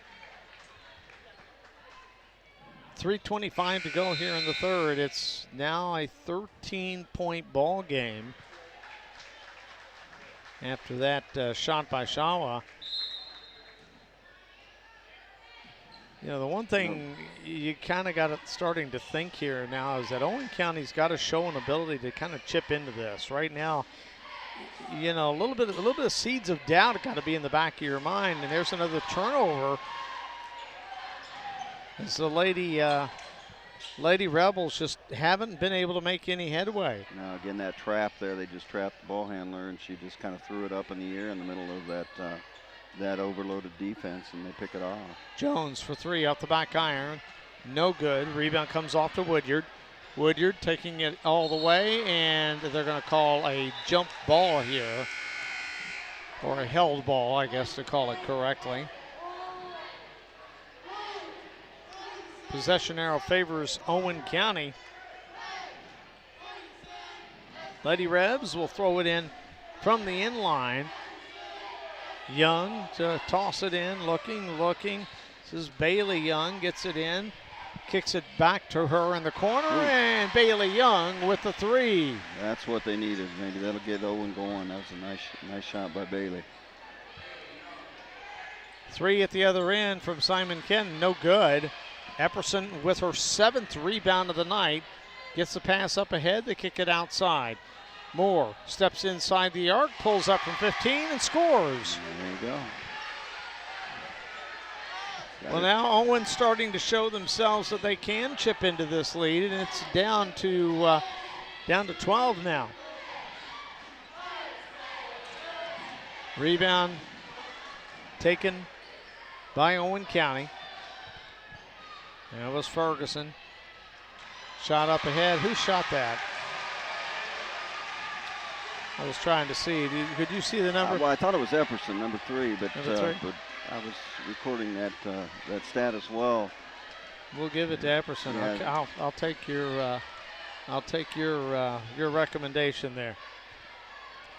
3:25 to go here in the third. It's now a 13-point ball game after that shot by Shawa. The one thing you kind of got it starting to think here now is that Owen County's got to show an ability to kind of chip into this. Right now, a little bit of seeds of doubt got to be in the back of your mind. And there's another turnover. As the Lady Rebels just haven't been able to make any headway. Now again, that trap there, they just trapped the ball handler, and she just kind of threw it up in the air in the middle of that overloaded defense, and they pick it off. Jones for 3 off the back iron. No good. Rebound comes off to Woodyard. Woodyard taking it all the way, and they're going to call a jump ball here. Or a held ball, I guess to call it correctly. Possession arrow favors Owen County. Lady Rebs will throw it in from the inline. Young to toss it in, looking. This is Bailey Young, gets it in, kicks it back to her in the corner, and Bailey Young with the 3. That's what they needed. Maybe that'll get Owen going. That was a nice shot by Bailey. 3 at the other end from Simon Kenton, no good. Epperson with her 7th rebound of the night. gets the pass up ahead. They kick it outside. Moore steps inside the arc, pulls up from 15 and scores. There you go. Well, now Owen's starting to show themselves that they can chip into this lead, and it's down to 12 now. Rebound taken by Owen County. That was Ferguson. Shot up ahead. Who shot that? I was trying to see. Could you see the number? Well, I thought it was Epperson, number 3, but Number 3? but I was recording that stat as well. We'll give it to Epperson. Yeah. I'll take your recommendation there.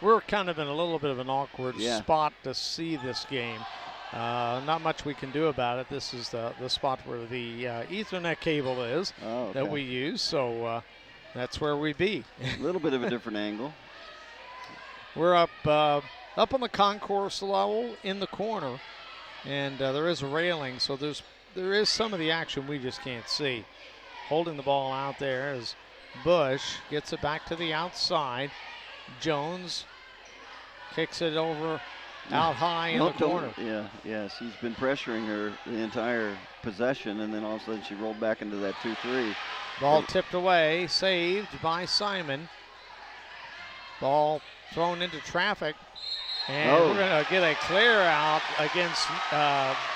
We're kind of in a little bit of an awkward spot to see this game. Not much we can do about it. This is the spot where the Ethernet cable is that we use, so that's where we be. A little bit of a different angle. We're up on the concourse level in the corner, and there is a railing, so there is some of the action we just can't see. Holding the ball out there as Bush gets it back to the outside. Jones kicks it over out high in the corner. Yes, he's been pressuring her the entire possession, and then all of a sudden she rolled back into that 2-3. Ball tipped away, saved by Simon. Ball thrown into traffic, and we're going to get a clear out against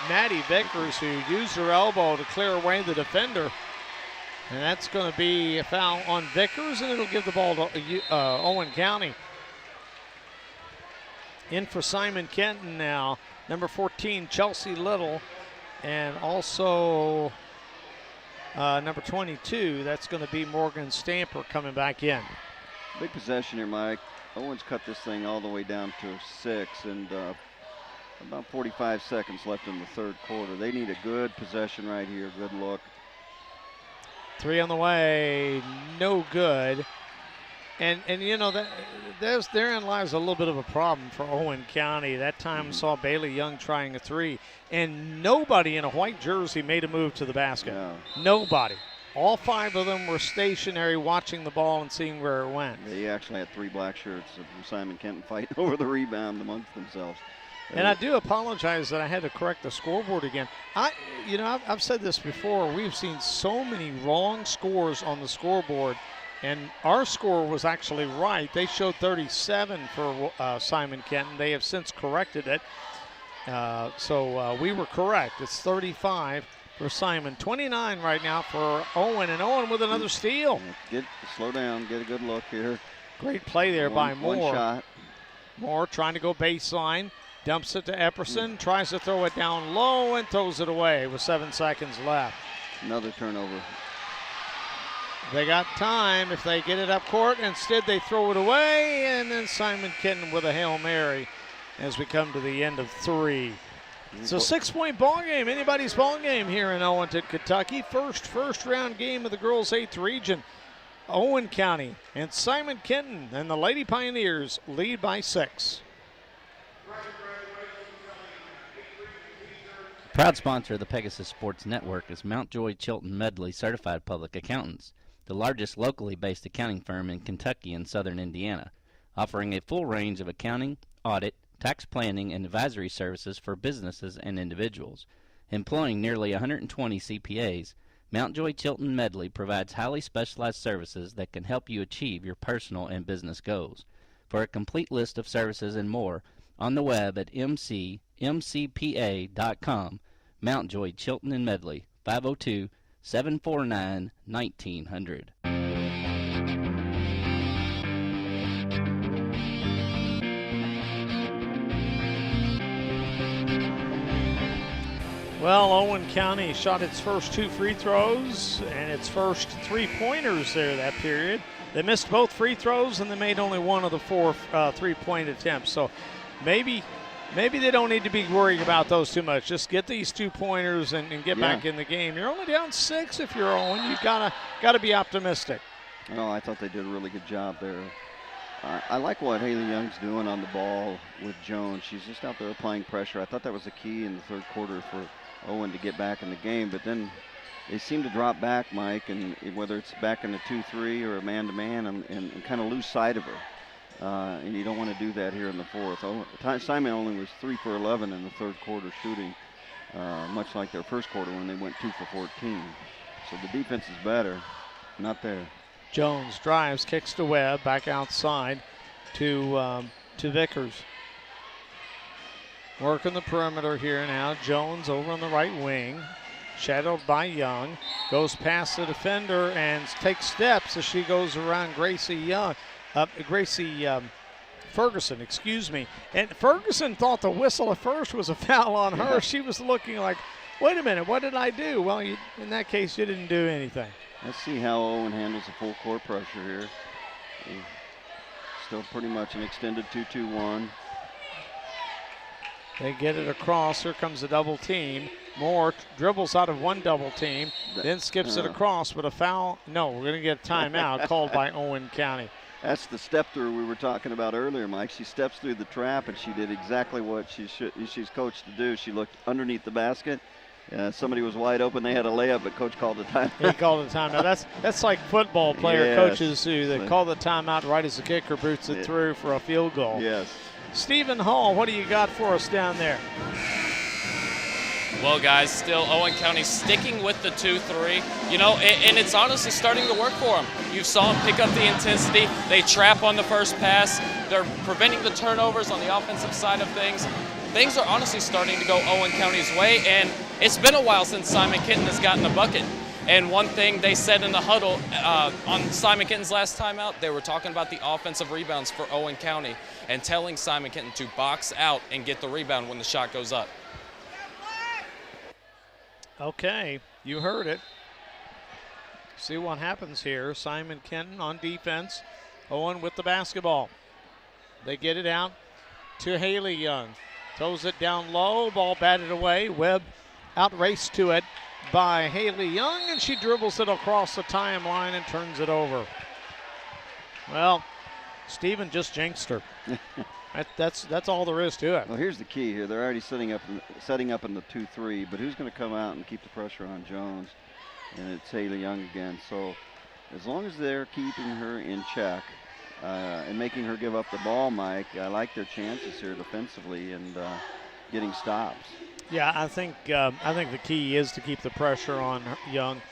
Maddie Vickers, who used her elbow to clear away the defender. And that's going to be a foul on Vickers, and it'll give the ball to Owen County. In for Simon Kenton now, number 14, Chelsea Little, and also number 22, that's going to be Morgan Stamper coming back in. Big possession here, Mike. Owens cut this thing all the way down to 6, and about 45 seconds left in the third quarter. They need a good possession right here, good look. 3 on the way, no good. And you know, therein lies a little bit of a problem for Owen County. That time saw Bailey Young trying a 3, and nobody in a white jersey made a move to the basket. No. Nobody. All 5 of them were stationary, watching the ball and seeing where it went. They actually had 3 black shirts from Simon Kenton fighting over the rebound amongst themselves. And I do apologize that I had to correct the scoreboard again. I've said this before. We've seen so many wrong scores on the scoreboard, and our score was actually right. They showed 37 for Simon Kenton. They have since corrected it. So we were correct. It's 35 for Simon. 29 right now for Owen, and Owen with another steal. Slow down, get a good look here. Great play there by Moore. One shot. Moore trying to go baseline. Dumps it to Epperson, tries to throw it down low and throws it away with 7 seconds left. Another turnover. They got time if they get it up court. Instead, they throw it away, and then Simon Kenton with a Hail Mary as we come to the end of 3. It's a 6-point ball game, anybody's ball game here in Owenton, Kentucky. First round game of the girls' 8th region. Owen County and Simon Kenton and the Lady Pioneers lead by 6. Proud sponsor of the Pegasus Sports Network is Mount Joy Chilton Medley Certified Public Accountants, the largest locally based accounting firm in Kentucky and southern Indiana, offering a full range of accounting, audit, tax planning, and advisory services for businesses and individuals. Employing nearly 120 CPAs, Mount Joy Chilton Medley provides highly specialized services that can help you achieve your personal and business goals. For a complete list of services and more, on the web at mcpa.com. Mount Joy Chilton and Medley, 502-749-1900. Well, Owen County shot its first 2 free throws and its first 3-pointers there that period. They missed both free throws, and they made only 1 of the 4 3-point attempts. So maybe they don't need to be worried about those too much. Just get these 2-pointers and get back in the game. You're only down 6 if you're Owen. You've gotta be optimistic. Oh, I thought they did a really good job there. I like what Haley Young's doing on the ball with Jones. She's just out there applying pressure. I thought that was the key in the third quarter for Owen to get back in the game. But then they seem to drop back, Mike, and whether it's back in the 2-3 or a man-to-man, and kind of lose sight of her. And you don't want to do that here in the fourth. Simon only was 3 for 11 in the third quarter shooting, much like their first quarter when they went 2 for 14. So the defense is better, not there. Jones drives, kicks to Webb, back outside to Vickers. Working the perimeter here now. Jones over on the right wing, shadowed by Young. Goes past the defender and takes steps as she goes around Gracie Ferguson, excuse me. And Ferguson thought the whistle at first was a foul on her. Yeah. She was looking like, wait a minute, what did I do? Well, in that case, you didn't do anything. Let's see how Owen handles the full court pressure here. Still pretty much an extended 2-2-1. They get it across. Here comes a double team. Moore dribbles out of one double team, then skips it across, but a foul. No, we're going to get a timeout called by Owen County. That's the step through we were talking about earlier, Mike. She steps through the trap, and she did exactly what she's coached to do. She looked underneath the basket. Somebody was wide open. They had a layup, but coach called the timeout. He called the timeout. That's like football player coaches who they call the timeout right as the kicker boots it through for a field goal. Yes. Stephen Hall, what do you got for us down there? Well, guys, still Owen County sticking with the 2-3. You know, and it's honestly starting to work for them. You saw them pick up the intensity. They trap on the first pass. They're preventing the turnovers on the offensive side of things. Things are honestly starting to go Owen County's way, and it's been a while since Simon Kenton has gotten a bucket. And one thing they said in the huddle on Simon Kenton's last time out, they were talking about the offensive rebounds for Owen County and telling Simon Kenton to box out and get the rebound when the shot goes up. Okay, you heard it. See what happens here. Simon Kenton on defense. Owen with the basketball. They get it out to Haley Young. Throws it down low. Ball batted away. Webb outraced to it by Haley Young, and she dribbles it across the timeline and turns it over. Well, Stephen just jinxed her. That's all there is to it. Well, here's the key here. They're already setting up in the 2-3, but who's going to come out and keep the pressure on Jones? And it's Haley Young again. So as long as they're keeping her in check and making her give up the ball, Mike, I like their chances here defensively and getting stops. Yeah, I think the key is to keep the pressure on Young,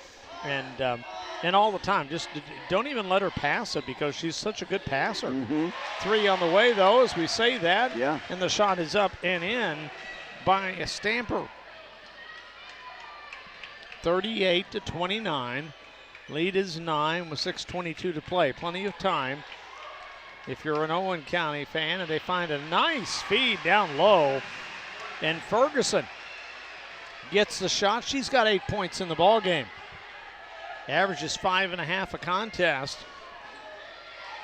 and all the time. Just don't even let her pass it because she's such a good passer. Mm-hmm. 3 on the way, though, as we say that. Yeah. And the shot is up and in by a Stamper. 38-29. Lead is 9 with 6:22 to play. Plenty of time. If you're an Owen County fan, and they find a nice feed down low, and Ferguson gets the shot. She's got 8 points in the ball game. Averages 5.5 a contest.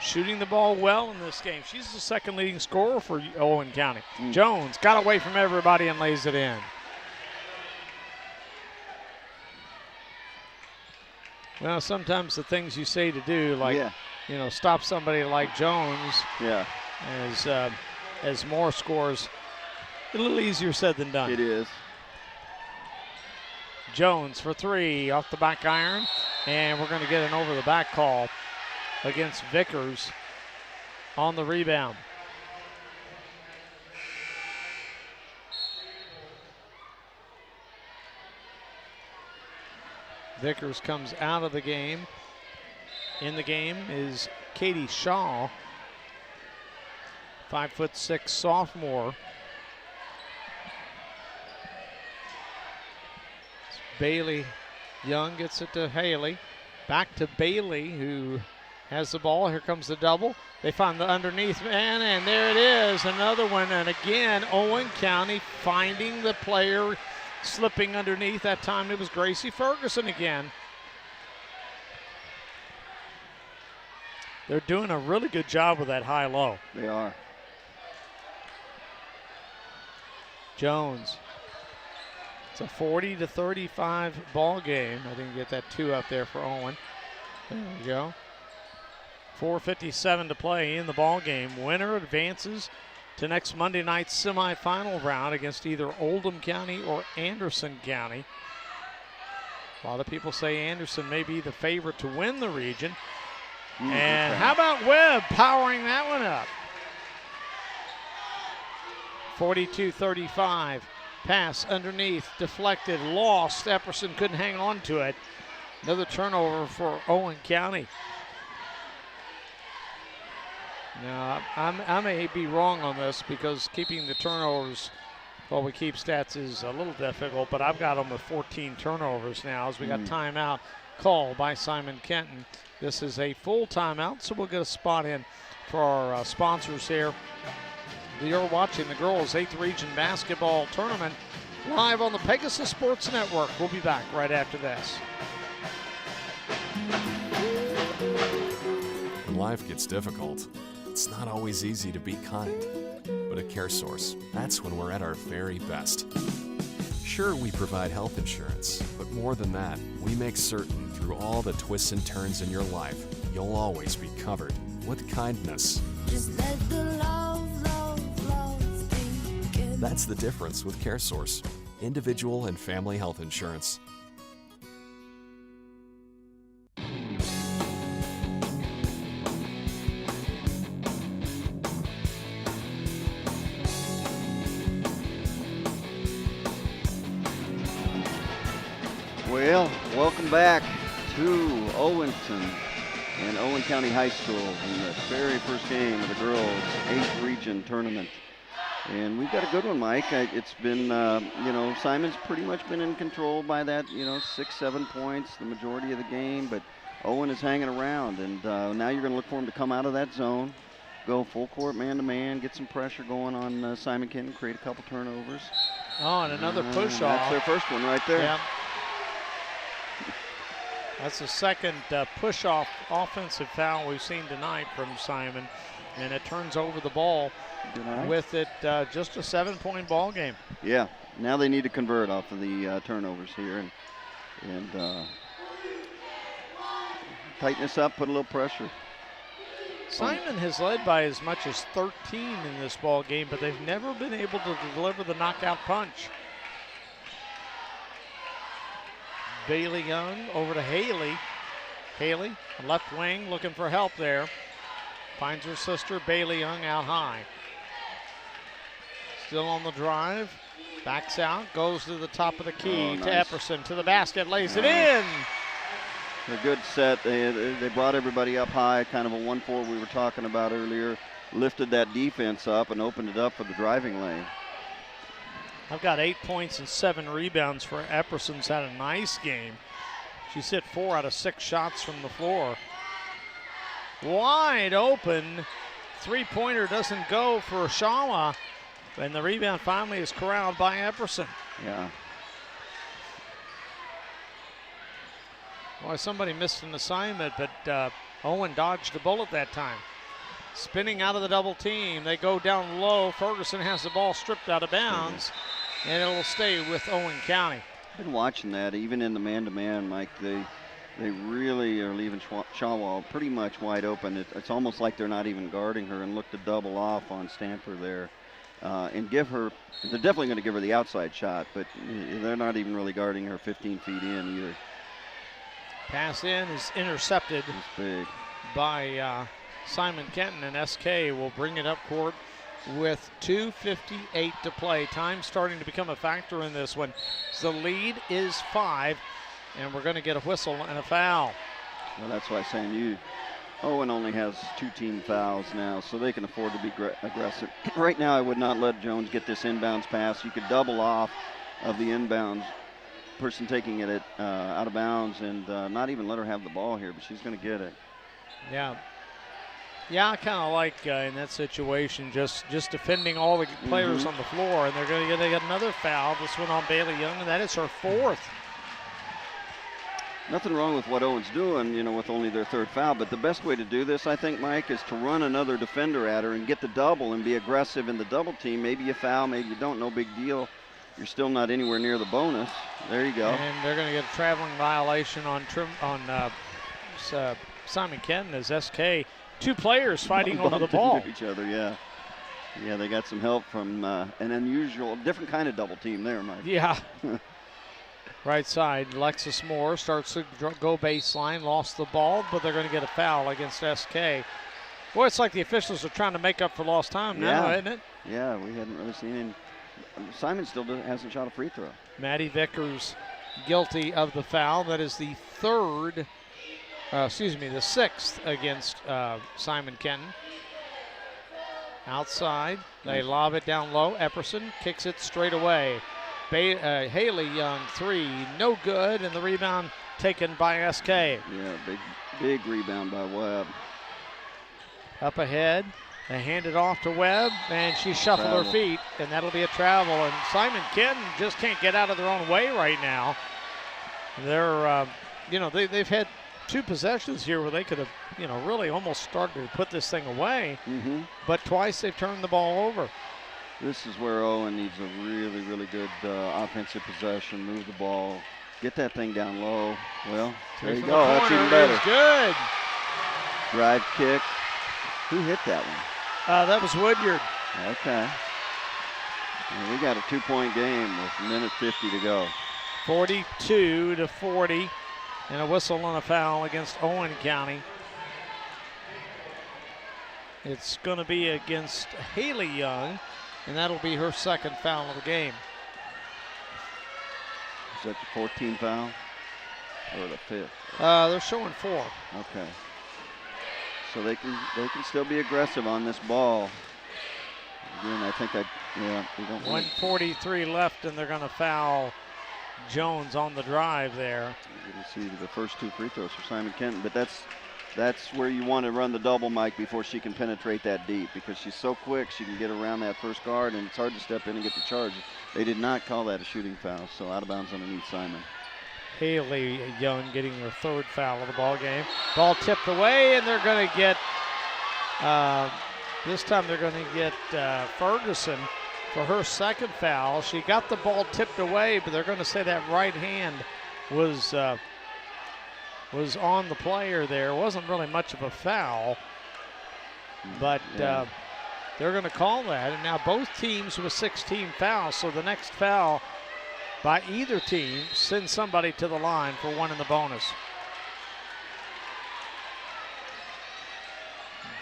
Shooting the ball well in this game. She's the second leading scorer for Owen County. Jones got away from everybody and lays it in. Well, sometimes the things you say to do, like stop somebody like Jones. Yeah. As Moore scores, a little easier said than done. It is. Jones for 3 off the back iron, and we're going to get an over the back call against Vickers on the rebound. Vickers comes out of the game. In the game is Katie Shaw, 5'6" sophomore. Bailey Young gets it to Haley. Back to Bailey, who has the ball. Here comes the double. They find the underneath man, and there it is, another one. And again, Owen County finding the player slipping underneath. That time it was Gracie Ferguson again. They're doing a really good job with that high-low. They are. Jones. It's a 40-35 ball game. I didn't get that 2 up there for Owen. There we go. 4:57 to play in the ball game. Winner advances to next Monday night's semifinal round against either Oldham County or Anderson County. A lot of people say Anderson may be the favorite to win the region. And how about Webb powering that one up? 42-35. Pass underneath, deflected, lost. Epperson couldn't hang on to it. Another turnover for Owen County. Now, I may be wrong on this because keeping the turnovers, well, we keep stats is a little difficult, but I've got them with 14 turnovers now as we got timeout called by Simon Kenton. This is a full timeout, so we'll get a spot in for our sponsors here. You're watching the girls' 8th Region Basketball Tournament live on the Pegasus Sports Network. We'll be back right after this. When life gets difficult, it's not always easy to be kind. But at CareSource, that's when we're at our very best. Sure, we provide health insurance, but more than that, we make certain through all the twists and turns in your life, you'll always be covered with kindness. Just let the love begin. That's the difference with CareSource, individual and family health insurance. Well, welcome back to Owenton and Owen County High School in the very first game of the girls' 8th Region Tournament. And we've got a good one, Mike. It's been, you know, Simon's pretty much been in control by that, 6-7 points the majority of the game, but Owen is hanging around. And now you're going to look for him to come out of that zone, go full court man-to-man, get some pressure going on Simon Kenton, create a couple turnovers. Oh, and another push-off. That's their first one right there. Yeah. That's the second push-off offensive foul we've seen tonight from Simon, and it turns over the ball with it just a 7-point ball game. Yeah, now they need to convert off of the turnovers here and tighten this up, put a little pressure. Simon has led by as much as 13 in this ball game, but they've never been able to deliver the knockout punch. Bailey Young over to Haley. Haley, left wing, looking for help there. Finds her sister, Bailey Young, out high. Still on the drive. Backs out, goes to the top of the key to Epperson, to the basket, lays it in. A good set. They brought everybody up high, kind of a 1-4 we were talking about earlier. Lifted that defense up and opened it up for the driving lane. I've got 8 points and 7 rebounds for Epperson's had a nice game. She's hit 4 out of 6 shots from the floor. Wide open. 3-pointer doesn't go for Shawa. And the rebound finally is corralled by Epperson. Yeah. Well, somebody missed an assignment, but Owen dodged a bullet that time. Spinning out of the double team. They go down low. Ferguson has the ball stripped out of bounds. And it will stay with Owen County. Been watching that, even in the man-to-man, Mike. They really are leaving Shawwall pretty much wide open. It's almost like they're not even guarding her, and look to double off on Stanford there. And give her, they're definitely going to give her the outside shot, but they're not even really guarding her 15 feet in either. Pass in is intercepted by Simon Kenton, and SK will bring it up court with 2:58 to play. Time starting to become a factor in this one. So the lead is 5, and we're going to get a whistle and a foul. Well, that's why I'm saying Owen only has 2 team fouls now, so they can afford to be aggressive. Right now, I would not let Jones get this inbounds pass. You could double off of the inbounds person taking it out of bounds and not even let her have the ball here, but she's going to get it. Yeah. Yeah, I kind of like in that situation just defending all the players on the floor, and they're going to get another foul. This one on Bailey Young, and that is her 4th. Nothing wrong with what Owen's doing, with only their 3rd foul, but the best way to do this, I think, Mike, is to run another defender at her and get the double and be aggressive in the double team. Maybe you foul, maybe you don't, no big deal. You're still not anywhere near the bonus. There you go. And they're going to get a traveling violation on Simon Kenton as SK. 2 players fighting over the ball. Each other, yeah. Yeah, they got some help from an unusual, different kind of double team there, Mike. Yeah. Right side, Lexus Moore starts to go baseline, lost the ball, but they're going to get a foul against SK. Boy, it's like the officials are trying to make up for lost time now, isn't it? Yeah, we hadn't really seen him. Simon still hasn't shot a free throw. Maddie Vickers guilty of the foul. That is the the sixth against Simon Kenton. Outside, they lob it down low. Epperson kicks it straight away. Haley Young, three, no good, and the rebound taken by SK. Yeah, big rebound by Webb. Up ahead, they hand it off to Webb, and she shuffled her feet, and that'll be a travel. And Simon Kenton just can't get out of their own way right now. They're, they've had two possessions here where they could have, really almost started to put this thing away. Mm-hmm. But twice they've turned the ball over. This is where Owen needs a really, really good offensive possession, move the ball, get that thing down low. Well, there you go. That's even better. Good. Drive kick. Who hit that one? That was Woodyard. Okay. And we got a 2-point game with a minute 50 to go. 42-40, and a whistle on a foul against Owen County. It's going to be against Haley Young, and that'll be her second foul of the game. Is that the 14th foul or the 5th? They're showing 4. Okay. So they can still be aggressive on this ball. Again, I think we don't 1:43 left, and they're going to foul Jones on the drive there. You can see the first 2 free throws for Simon Kenton, but that's where you want to run the double, Mike, before she can penetrate that deep, because she's so quick she can get around that first guard, and it's hard to step in and get the charge. They did not call that a shooting foul, so out of bounds underneath Simon. Haley Young getting her 3rd foul of the ball game. Ball tipped away, and they're going to get, this time they're going to get Ferguson for her 2nd foul. She got the ball tipped away, but they're going to say that right hand was on the player there. It wasn't really much of a foul, but they're going to call that. And now both teams with 16 fouls, so the next foul by either team sends somebody to the line for 1 in the bonus.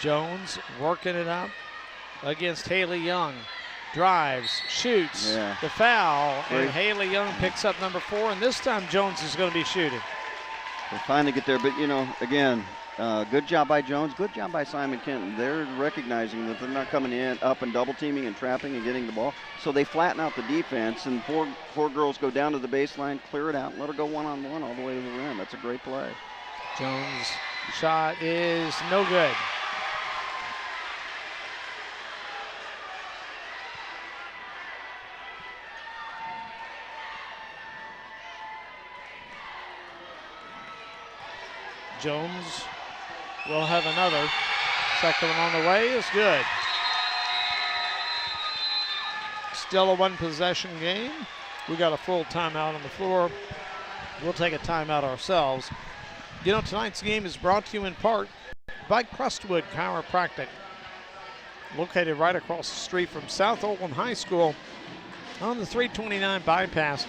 Jones working it up against Haley Young. Drives, shoots, the foul, and Haley Young picks up number 4, and this time Jones is going to be shooting. They're trying to get there, but again, good job by Jones, good job by Simon Kenton. They're recognizing that they're not coming in up and double teaming and trapping and getting the ball, so they flatten out the defense, and four girls go down to the baseline, clear it out, and let her go one-on-one all the way to the rim. That's a great play. Jones' shot is no good. Jones will have another. Second one on the way is good. Still a 1-possession game. We got a full timeout on the floor. We'll take a timeout ourselves. Tonight's game is brought to you in part by Crestwood Chiropractic, located right across the street from South Oakland High School on the 329 bypass.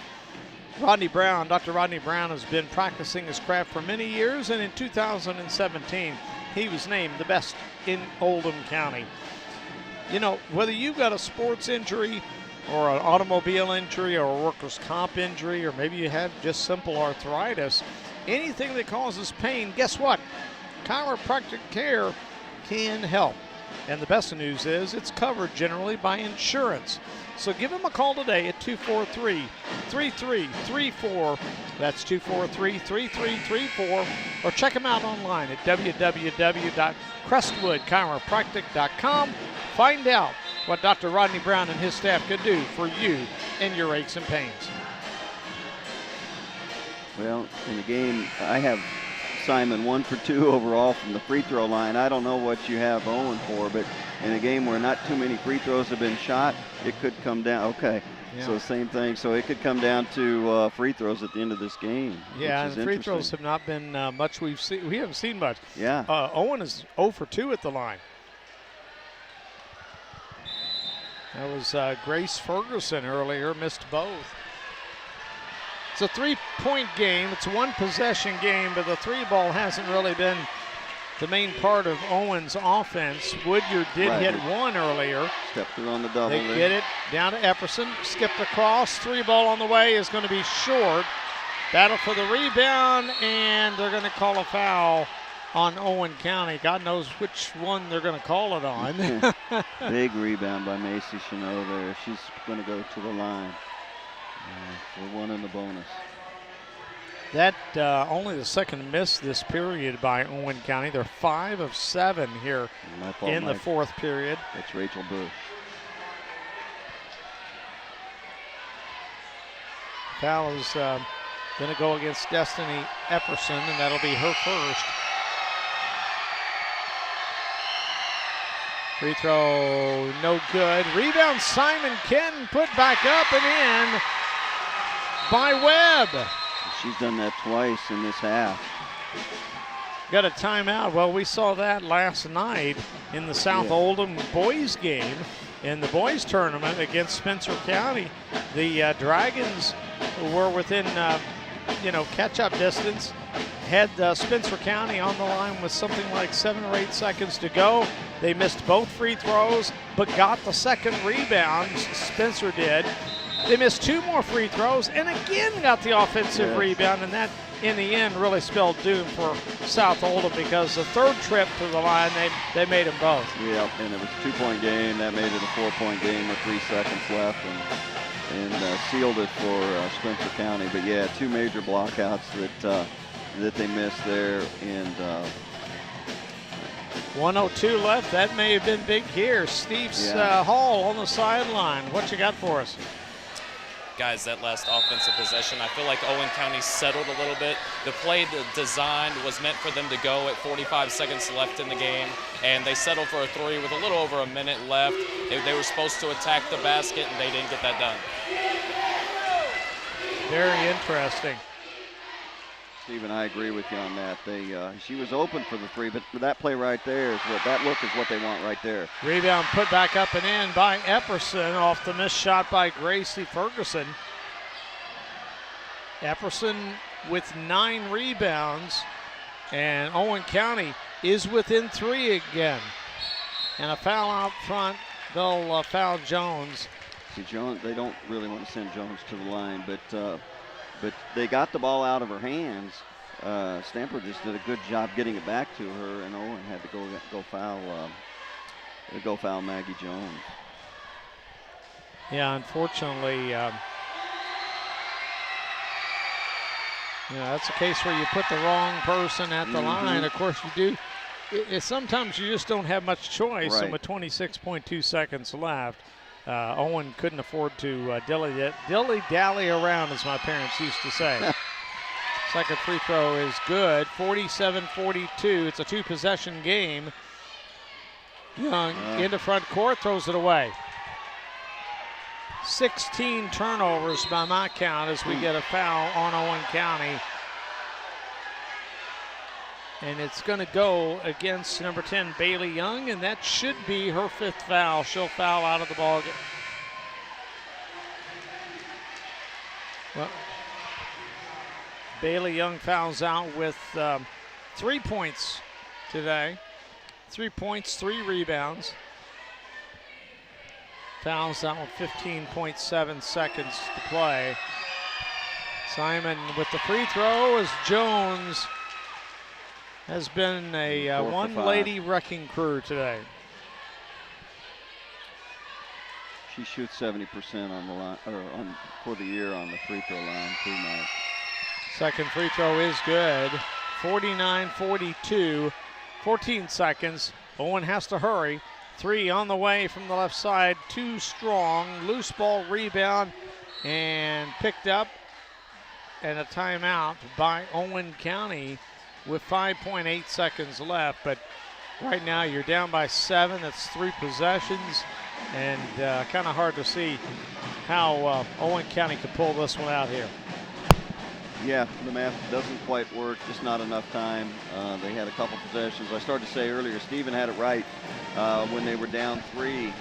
Dr. Rodney Brown has been practicing his craft for many years, and in 2017, he was named the best in Oldham County. Whether you've got a sports injury or an automobile injury or a workers' comp injury, or maybe you have just simple arthritis, anything that causes pain, guess what? Chiropractic care can help. And the best news is it's covered generally by insurance. So give them a call today at 243-3334. That's 243-3334. Or check them out online at www.crestwoodchiropractic.com. Find out what Dr. Rodney Brown and his staff can do for you and your aches and pains. Well, in the game, I have Simon 1 for 2 overall from the free throw line. I don't know what you have Owen for, but in a game where not too many free throws have been shot, it could come down. Okay, so same thing. So it could come down to free throws at the end of this game. Yeah, and free throws have not been much we've seen. We haven't seen much. Yeah. Owen is 0 for 2 at the line. That was Grace Ferguson earlier, missed both. It's a 3-point game. It's a 1-possession game, but the 3-ball hasn't really been the main part of Owen's offense. Woodyard did hit one earlier. Stepped through on the double. They get it down to Epperson. Skipped across. 3-ball on the way is going to be short. Battle for the rebound, and they're going to call a foul on Owen County. God knows which one they're going to call it on. Big rebound by Macy Chanot there. She's going to go to the line for one in the bonus. That only the second miss this period by Owen County. They're 5 of 7 here in the fourth period. That's Rachel Bush. Foul is going to go against Destiny Epperson, and that'll be her first. Free throw, no good. Rebound, Simon Kenton put back up and in by Webb. She's done that twice in this half. Got a timeout. Well, we saw that last night in the South Oldham boys game in the boys tournament against Spencer County. The Dragons were within, catch-up distance. Had Spencer County on the line with something like 7 or 8 seconds to go. They missed both free throws, but got the second rebound. Spencer did. They missed 2 more free throws and again got the offensive rebound, and that in the end really spelled doom for South Oldham because the third trip to the line, they made them both. Yeah, and it was a 2-point game. That made it a 4-point game with 3 seconds left and sealed it for Spencer County. But yeah, 2 major blockouts that they missed there, and 1:02 left. That may have been big here. Steve Hall on the sideline. What you got for us? Guys, that last offensive possession, I feel like Owen County settled a little bit. The play designed was meant for them to go at 45 seconds left in the game, and they settled for a 3 with a little over a minute left. They were supposed to attack the basket, and they didn't get that done. Very interesting. Stephen, I agree with you on that. She was open for the 3, but that play right there is what they want right there. Rebound put back up and in by Epperson off the missed shot by Gracie Ferguson. Epperson with 9 rebounds, and Owen County is within 3 again. And a foul out front. They'll foul Jones. See, Jones, they don't really want to send Jones to the line, but they got the ball out of her hands. Stamper just did a good job getting it back to her, and Owen had to go foul Maggie Jones. Yeah, unfortunately, that's a case where you put the wrong person at the line. Of course, you do. Sometimes you just don't have much choice. Right. And with 26.2 seconds left, Owen couldn't afford to dilly-dally around, as my parents used to say. Second free throw is good. 47-42. It's a 2-possession game. Young into front court, throws it away. 16 turnovers by my count as we get a foul on Owen County. And it's going to go against number 10, Bailey Young, and that should be her 5th foul. She'll foul out of the ball game. Well, Bailey Young fouls out with 3 points today. 3 points, 3 rebounds. Fouls out with 15.7 seconds to play. Simon with the free throw as Jones has been a one-lady wrecking crew today. She shoots 70% on the line, for the year on the free throw line too, Mike. Second free throw is good. 49-42, 14 seconds. Owen has to hurry. 3 on the way from the left side, too strong. Loose ball rebound and picked up, and a timeout by Owen County with 5.8 seconds left. But right now you're down by 7. That's 3 possessions, and kind of hard to see how Owen County could pull this one out here. Yeah, the math doesn't quite work, just not enough time. They had a couple possessions. I started to say earlier, Stephen had it right when they were down 3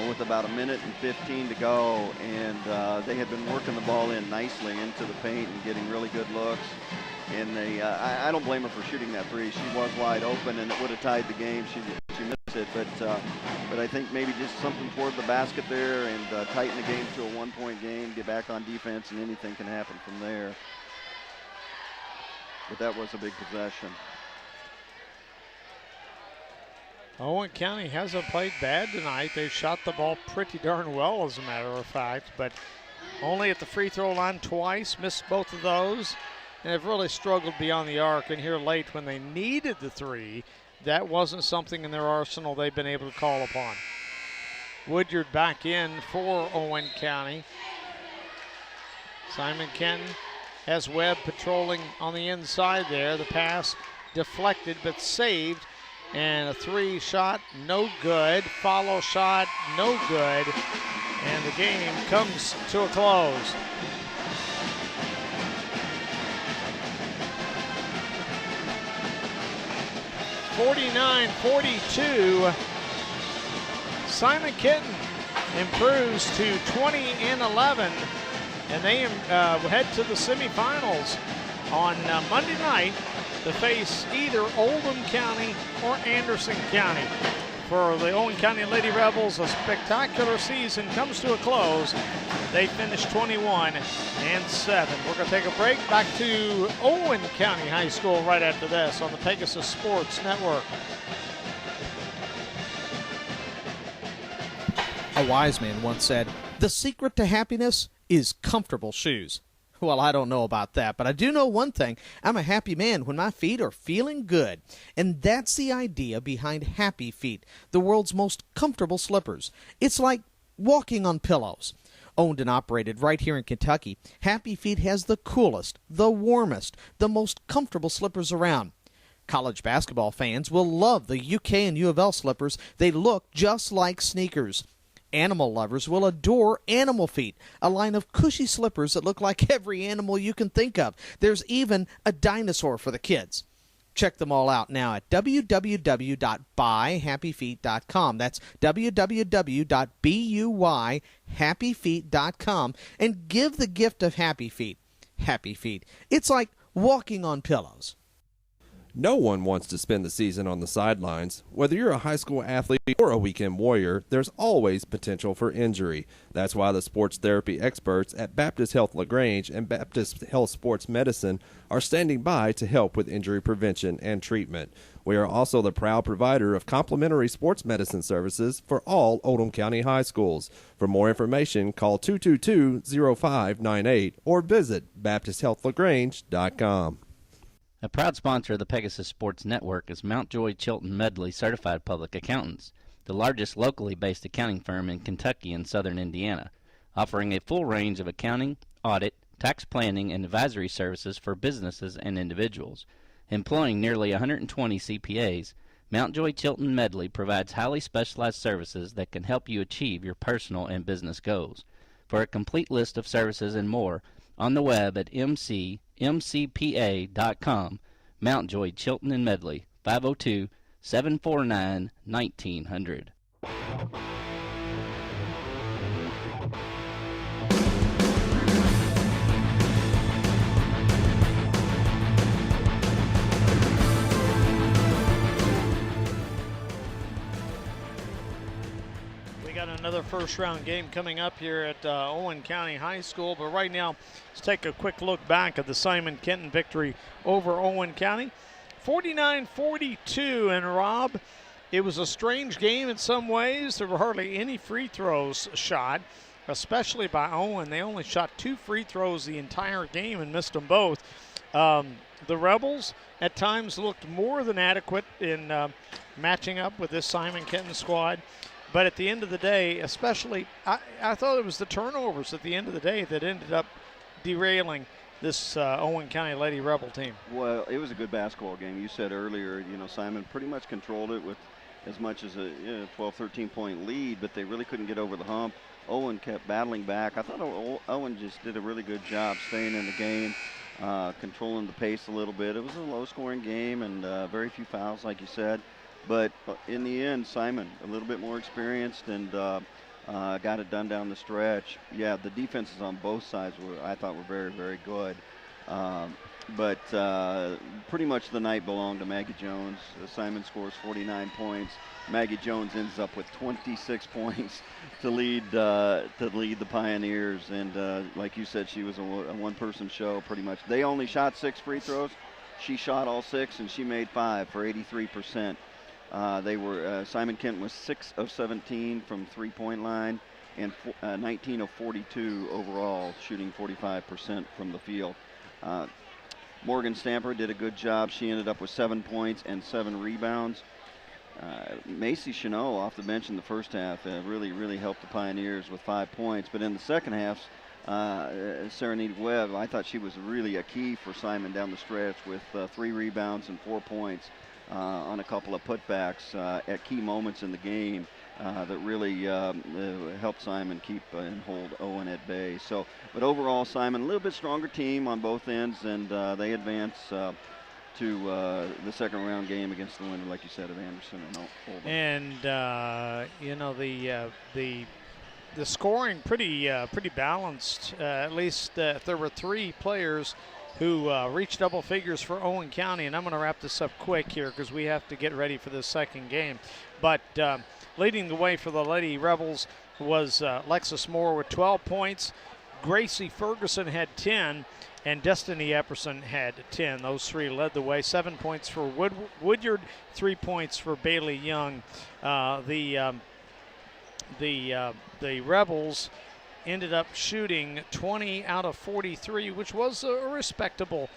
with about 1:15 to go, and they had been working the ball in nicely into the paint and getting really good looks. And I don't blame her for shooting that three. She was wide open, and it would have tied the game. She missed it, but I think maybe just something toward the basket there and tighten the game to a one-point game, get back on defense, and anything can happen from there. But that was a big possession. Owen County hasn't played bad tonight. They've shot the ball pretty darn well, as a matter of fact, but only at the free throw line twice, missed both of those, and have really struggled beyond the arc. And here late when they needed the three, that wasn't something in their arsenal they've been able to call upon. Woodyard back in for Owen County. Simon Kenton has Webb patrolling on the inside there. The pass deflected but saved. And a three shot, no good. Follow shot, no good. And the game comes to a close. (49-42). Simon Kenton improves to 20-11, and they head to the semifinals on Monday night to face either Oldham County or Anderson County. For the Owen County Lady Rebels, a spectacular season comes to a close. They finished 21-7. We're going to take a break. Back to Owen County High School right after this on the Pegasus Sports Network. A wise man once said, "The secret to happiness is comfortable shoes." Well, I don't know about that, but I do know one thing. I'm a happy man when my feet are feeling good. And that's the idea behind Happy Feet, the world's most comfortable slippers. It's like walking on pillows. Owned and operated right here in Kentucky, Happy Feet has the coolest, the warmest, the most comfortable slippers around. College basketball fans will love the UK and U of L slippers. They look just like sneakers. Animal lovers will adore Animal Feet, a line of cushy slippers that look like every animal you can think of. There's even a dinosaur for the kids. Check them all out now at www.buyhappyfeet.com. That's www.buyhappyfeet.com, and give the gift of Happy Feet. Happy Feet. It's like walking on pillows. No one wants to spend the season on the sidelines. Whether you're a high school athlete or a weekend warrior, there's always potential for injury. That's why the sports therapy experts at Baptist Health LaGrange and Baptist Health Sports Medicine are standing by to help with injury prevention and treatment. We are also the proud provider of complimentary sports medicine services for all Oldham County high schools. For more information, call 222-0598 or visit BaptistHealthLaGrange.com. A proud sponsor of the Pegasus Sports Network is Mount Joy Chilton Medley Certified Public Accountants, the largest locally based accounting firm in Kentucky and southern Indiana, offering a full range of accounting, audit, tax planning, and advisory services for businesses and individuals. Employing nearly 120 CPAs, Mount Joy Chilton Medley provides highly specialized services that can help you achieve your personal and business goals. For a complete list of services and more, on the web at mcpa.com. Mount Joy Chilton and Medley, 502-749-1900. Another first-round game coming up here at Owen County High School. But right now, let's take a quick look back at the Simon Kenton victory over Owen County. 49-42, and Rob, it was a strange game in some ways. There were hardly any free throws shot, especially by Owen. They only shot 2 free throws the entire game and missed them both. The Rebels at times looked more than adequate in matching up with this Simon Kenton squad. But at the end of the day, especially, I thought it was the turnovers at the end of the day that ended up derailing this Owen County Lady Rebel team. Well, it was a good basketball game. You said earlier, Simon pretty much controlled it with as much as a 12, 13-point lead, but they really couldn't get over the hump. Owen kept battling back. I thought Owen just did a really good job staying in the game, controlling the pace a little bit. It was a low-scoring game and very few fouls, like you said. But in the end, Simon, a little bit more experienced and got it done down the stretch. Yeah, the defenses on both sides I thought were very, very good. But pretty much the night belonged to Maggie Jones. Simon scores 49 points. Maggie Jones ends up with 26 points to lead the Pioneers. And like you said, she was a one-person show pretty much. They only shot 6 free throws. She shot all 6, and she made 5 for 83%. Simon Kenton was 6 of 17 from three-point line and 19 of 42 overall, shooting 45% from the field. Morgan Stamper did a good job. She ended up with 7 points and 7 rebounds. Macy Chanot off the bench in the first half really helped the Pioneers with 5 points. But in the second half, Serenity Webb, I thought she was really a key for Simon down the stretch with 3 rebounds and 4 points on a couple of putbacks at key moments in the game. That really helped Simon keep and hold Owen at bay. So, but overall, Simon, a little bit stronger team on both ends, and they advance to the second round game against the winner, like you said, of Anderson and Oldham. And the scoring pretty balanced. At least there were 3 players who reached double figures for Owen County, and I'm going to wrap this up quick here because we have to get ready for the second game. But leading the way for the Lady Rebels was Lexus Moore with 12 points. Gracie Ferguson had 10, and Destiny Epperson had 10. Those 3 led the way. 7 points for Woodyard, 3 points for Bailey Young. The Rebels ended up shooting 20 out of 43, which was a respectable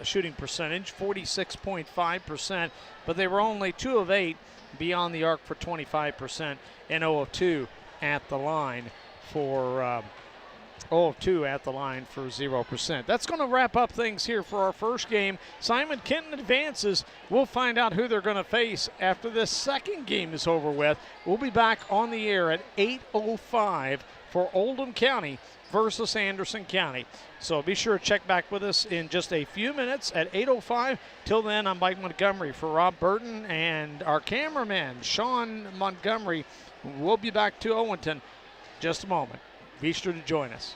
shooting percentage, 46.5%, but they were only 2 of 8 beyond the arc for 25% and 0 of 2 at the line for 0%. That's going to wrap up things here for our first game. Simon Kenton advances. We'll find out who they're going to face after this second game is over with. We'll be back on the air at 8:05 for Oldham County versus Anderson County. So be sure to check back with us in just a few minutes at 8:05. Till then, I'm Mike Montgomery for Rob Burton and our cameraman, Sean Montgomery. We'll be back to Owenton just a moment. Be sure to join us.